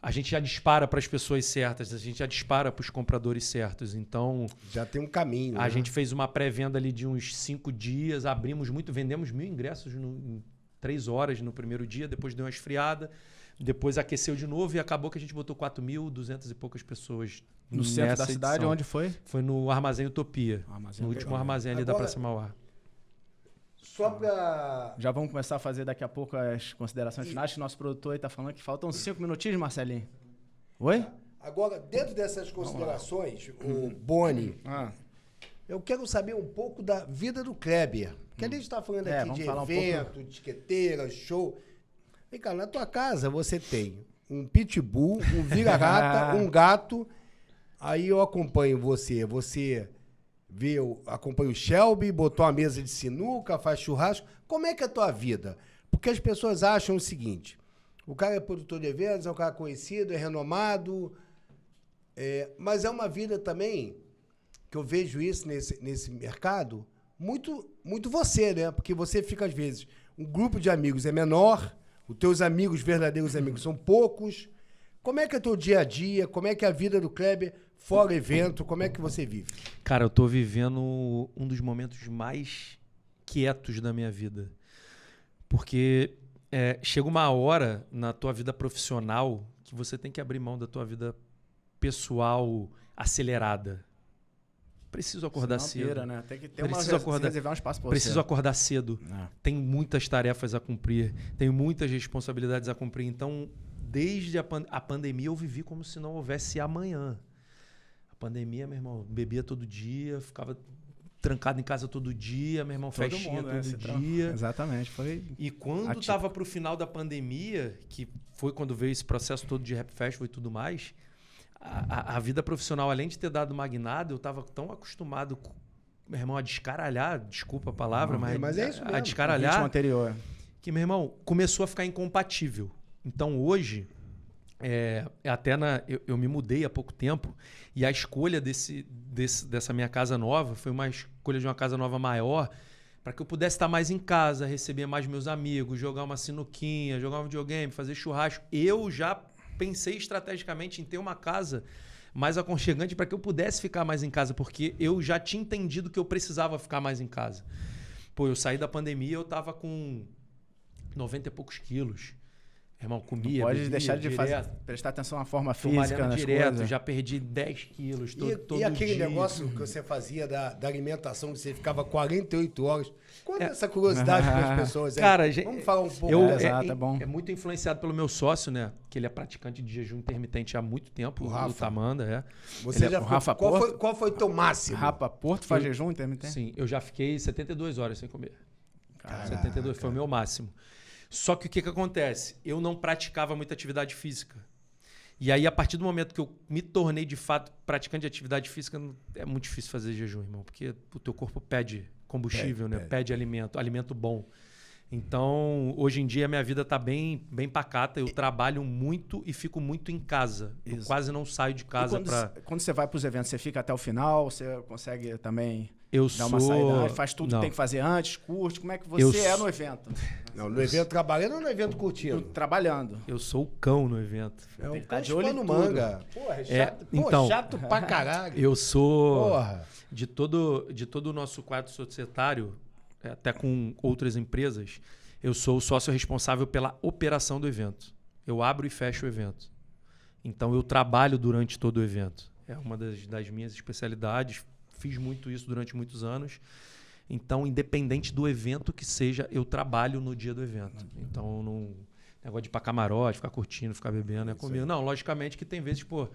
a gente já dispara para as pessoas certas, a gente já dispara para os compradores certos. Então... já tem um caminho. A gente fez uma pré-venda ali de uns 5 dias, vendemos 1.000 ingressos em 3 horas no primeiro dia, depois deu uma esfriada, depois aqueceu de novo e acabou que a gente botou 4.200 e poucas pessoas no centro da cidade. Onde foi? Foi no Armazém Utopia, no último armazém ali da Praça Mauá. Só pra... Já vamos começar a fazer daqui a pouco as considerações finais, que nosso produtor aí tá falando que faltam 5 minutinhos, Marcelinho. Oi? Agora, dentro dessas considerações, o Boni, eu quero saber um pouco da vida do Kleber. Porque a gente está falando aqui de evento, de etiqueteira, show. Vem cá, na tua casa você tem um pitbull, um vira-rata, um gato. Aí eu acompanho você. Você acompanha o Shelby, botou uma mesa de sinuca, faz churrasco. Como é que é a tua vida? Porque as pessoas acham o seguinte: o cara é produtor de eventos, é um cara conhecido, é renomado, mas é uma vida também, que eu vejo isso nesse mercado, muito, muito você, né? Porque você fica, às vezes, um grupo de amigos é menor, os teus amigos, verdadeiros amigos, são poucos. Como é que é o teu dia a dia? Como é que é a vida do Kleber fora evento? Como é que você vive? Cara, eu tô vivendo um dos momentos mais quietos da minha vida. Porque chega uma hora na tua vida profissional que você tem que abrir mão da tua vida pessoal acelerada. Preciso acordar cedo. Né? Tem que ter reservar um espaço pra Preciso acordar cedo. Tenho muitas tarefas a cumprir. Tenho muitas responsabilidades a cumprir. Então, desde a pandemia, eu vivi como se não houvesse amanhã. A pandemia, meu irmão, bebia todo dia, ficava trancado em casa todo dia, meu irmão, festinha todo dia. Exatamente. E quando estava para o final da pandemia, que foi quando veio esse processo todo de Rap Festival e tudo mais, a vida profissional, além de ter dado uma guinada, eu estava tão acostumado, meu irmão, a descaralhar, desculpa a palavra, mas é isso mesmo. A descaralhar, anterior. Que, meu irmão, começou a ficar incompatível. Então, hoje, eu me mudei há pouco tempo e a escolha dessa minha casa nova foi uma escolha de uma casa nova maior para que eu pudesse estar mais em casa, receber mais meus amigos, jogar uma sinuquinha, jogar um videogame, fazer churrasco. Eu já pensei estrategicamente em ter uma casa mais aconchegante para que eu pudesse ficar mais em casa, porque eu já tinha entendido que eu precisava ficar mais em casa. Pô, eu saí da pandemia, eu tava com 90 e poucos quilos. Irmão, comia, não pode bebia, deixar de prestar atenção na forma física, nas coisas. Já perdi 10 quilos todo e aquele dia. negócio que você fazia da alimentação, que você ficava 48 horas. Conta essa curiosidade para as pessoas. Cara, vamos falar um pouco. É muito influenciado pelo meu sócio, né? Que ele é praticante de jejum intermitente há muito tempo. O Tamanda, Você já Rafa Porto. Qual foi o teu máximo? Rafa Porto faz jejum intermitente? Sim, eu já fiquei 72 horas sem comer. Caraca. 72 foi o meu máximo. Só que o que acontece? Eu não praticava muita atividade física. E aí, a partir do momento que eu me tornei, de fato, praticante de atividade física, é muito difícil fazer jejum, irmão. Porque o teu corpo pede combustível, né? Pede alimento bom. Então, hoje em dia, a minha vida está bem pacata. Eu trabalho muito e fico muito em casa. Eu quase não saio de casa para... Quando você vai para os eventos, você fica até o final? Você consegue também dar uma saída? Faz tudo que tem que fazer antes? Curte? Como é que você é no evento? Não, no evento trabalhando ou no evento curtindo? Trabalhando. Eu sou o cão no evento. É um tá cão de olho no em manga. Porra, é chato, então, chato pra caralho. Eu sou... Porra. De todo o nosso quadro societário, até com outras empresas, eu sou o sócio responsável pela operação do evento. Eu abro e fecho o evento. Então, eu trabalho durante todo o evento. É uma das minhas especialidades. Fiz muito isso durante muitos anos. Então, independente do evento que seja, eu trabalho no dia do evento. Então, não negócio de ir pra camarote, ficar curtindo, ficar bebendo, é comigo. Não, logicamente que tem vezes, pô,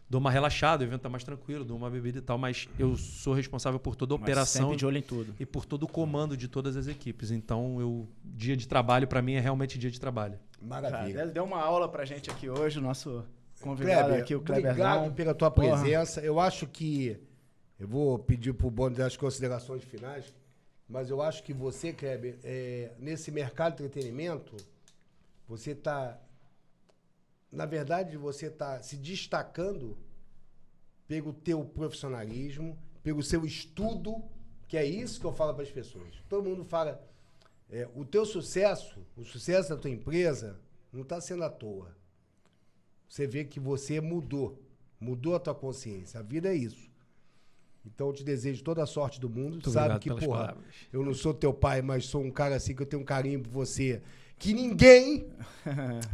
dou uma relaxada, o evento tá mais tranquilo, dou uma bebida e tal, mas eu sou responsável por toda a operação sempre de olho em tudo. E por todo o comando de todas as equipes. Então, dia de trabalho, para mim, é realmente dia de trabalho. Maravilha. Cara, deu uma aula pra gente aqui hoje, o nosso convidado Kleber, aqui, o Kleber. Obrigado pela tua presença. Eu acho que... Eu vou pedir pro Boni das considerações finais, mas eu acho que você, Kleber, nesse mercado de entretenimento, você está... Na verdade, você está se destacando pelo teu profissionalismo, pelo seu estudo, que é isso que eu falo para as pessoas. Todo mundo fala, o teu sucesso, o sucesso da tua empresa, não está sendo à toa. Você vê que você mudou a tua consciência. A vida é isso. Então, eu te desejo toda a sorte do mundo. Muito sabe que, pelas porra, palavras. eu não sou teu pai, mas sou um cara assim que eu tenho um carinho por você. Que ninguém...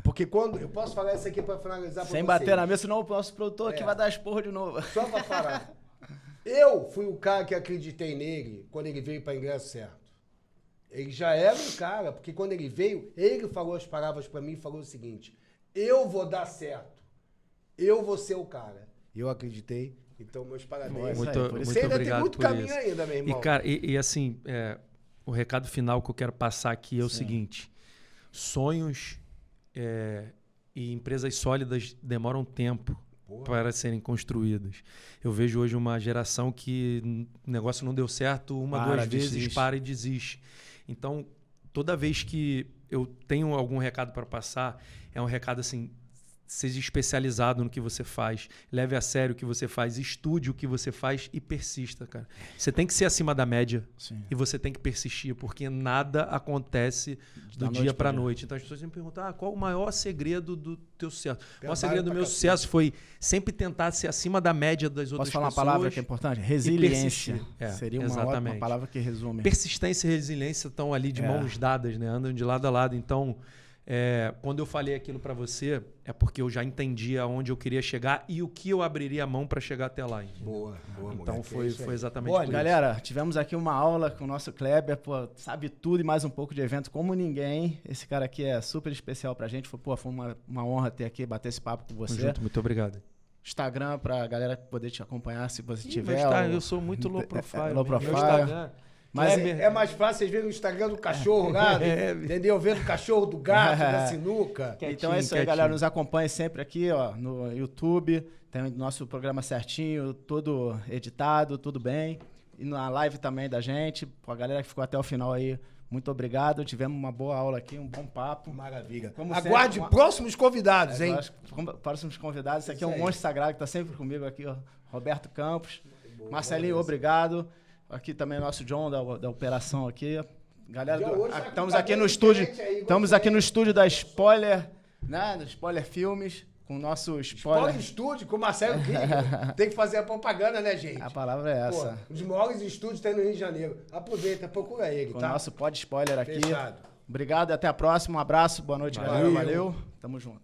Porque quando... Eu posso falar isso aqui para finalizar para Sem bater na mesa, senão o nosso produtor aqui vai dar esporro de novo. Só para falar. Eu fui o cara que acreditei nele quando ele veio para Ingresso Certo. Ele já era um cara, porque quando ele veio, ele falou as palavras para mim e falou o seguinte: eu vou dar certo. Eu vou ser o cara. Eu acreditei. Então, meus parabéns. Muito Você ainda obrigado tem muito por caminho isso. ainda, meu irmão. E, cara, assim, o recado final que eu quero passar aqui é o seguinte: sonhos e empresas sólidas demoram tempo para serem construídas. Eu vejo hoje uma geração que o negócio não deu certo duas vezes, desiste. para e desiste. Então, toda vez que eu tenho algum recado para passar, é um recado assim: seja especializado no que você faz, leve a sério o que você faz, estude o que você faz e persista, cara. Você tem que ser acima da média. Sim. E você tem que persistir, porque nada acontece do dia para a noite. Então as pessoas sempre perguntam: qual o maior segredo do teu sucesso? O maior segredo do meu sucesso foi sempre tentar ser acima da média das outras pessoas. Posso falar uma palavra que é importante? Resiliência. Seria uma palavra que resume. Persistência e resiliência estão ali de mãos dadas, né? Andam de lado a lado. Então, quando eu falei aquilo para você, é porque eu já entendi aonde eu queria chegar e o que eu abriria a mão para chegar até lá. Boa. Então foi exatamente Bom, isso. galera, tivemos aqui uma aula com o nosso Kleber, pô, sabe tudo e mais um pouco de evento como ninguém. Esse cara aqui é super especial pra gente. Foi uma honra ter aqui, bater esse papo com você. Muito obrigado. Instagram pra galera poder te acompanhar se você tiver. Eu sou muito low profile. Low profile. Meu Instagram... Mas é mais fácil vocês verem o Instagram do cachorro lá, entendeu? Vendo o cachorro do gato, da sinuca. Então é isso aí, galera. Nos acompanhe sempre aqui, ó, no YouTube. Tem o nosso programa certinho, tudo editado, tudo bem. E na live também da gente. A galera que ficou até o final aí, muito obrigado. Tivemos uma boa aula aqui, um bom papo. Maravilha. Como Aguarde sempre, próximos convidados, hein? Próximos convidados. Esse aqui é um aí. monstro sagrado que está sempre comigo aqui, ó. Roberto Campos. Marcelinho, obrigado. Aqui também o nosso John da operação aqui. Galera, estamos aqui no estúdio. Estamos aqui no estúdio da Spoiler, né? Da Spoiler Filmes, com o nosso Spoiler Studio, com o Marcelo Krieger. Tem que fazer a propaganda, né, gente? A palavra é essa. Pô, os maiores estúdios tem no Rio de Janeiro. Aproveita, procura ele, Com tá? o nosso Pod Spoiler aqui. Fechado. Obrigado e até a próxima. Um abraço, boa noite, galera. Valeu. Tamo junto.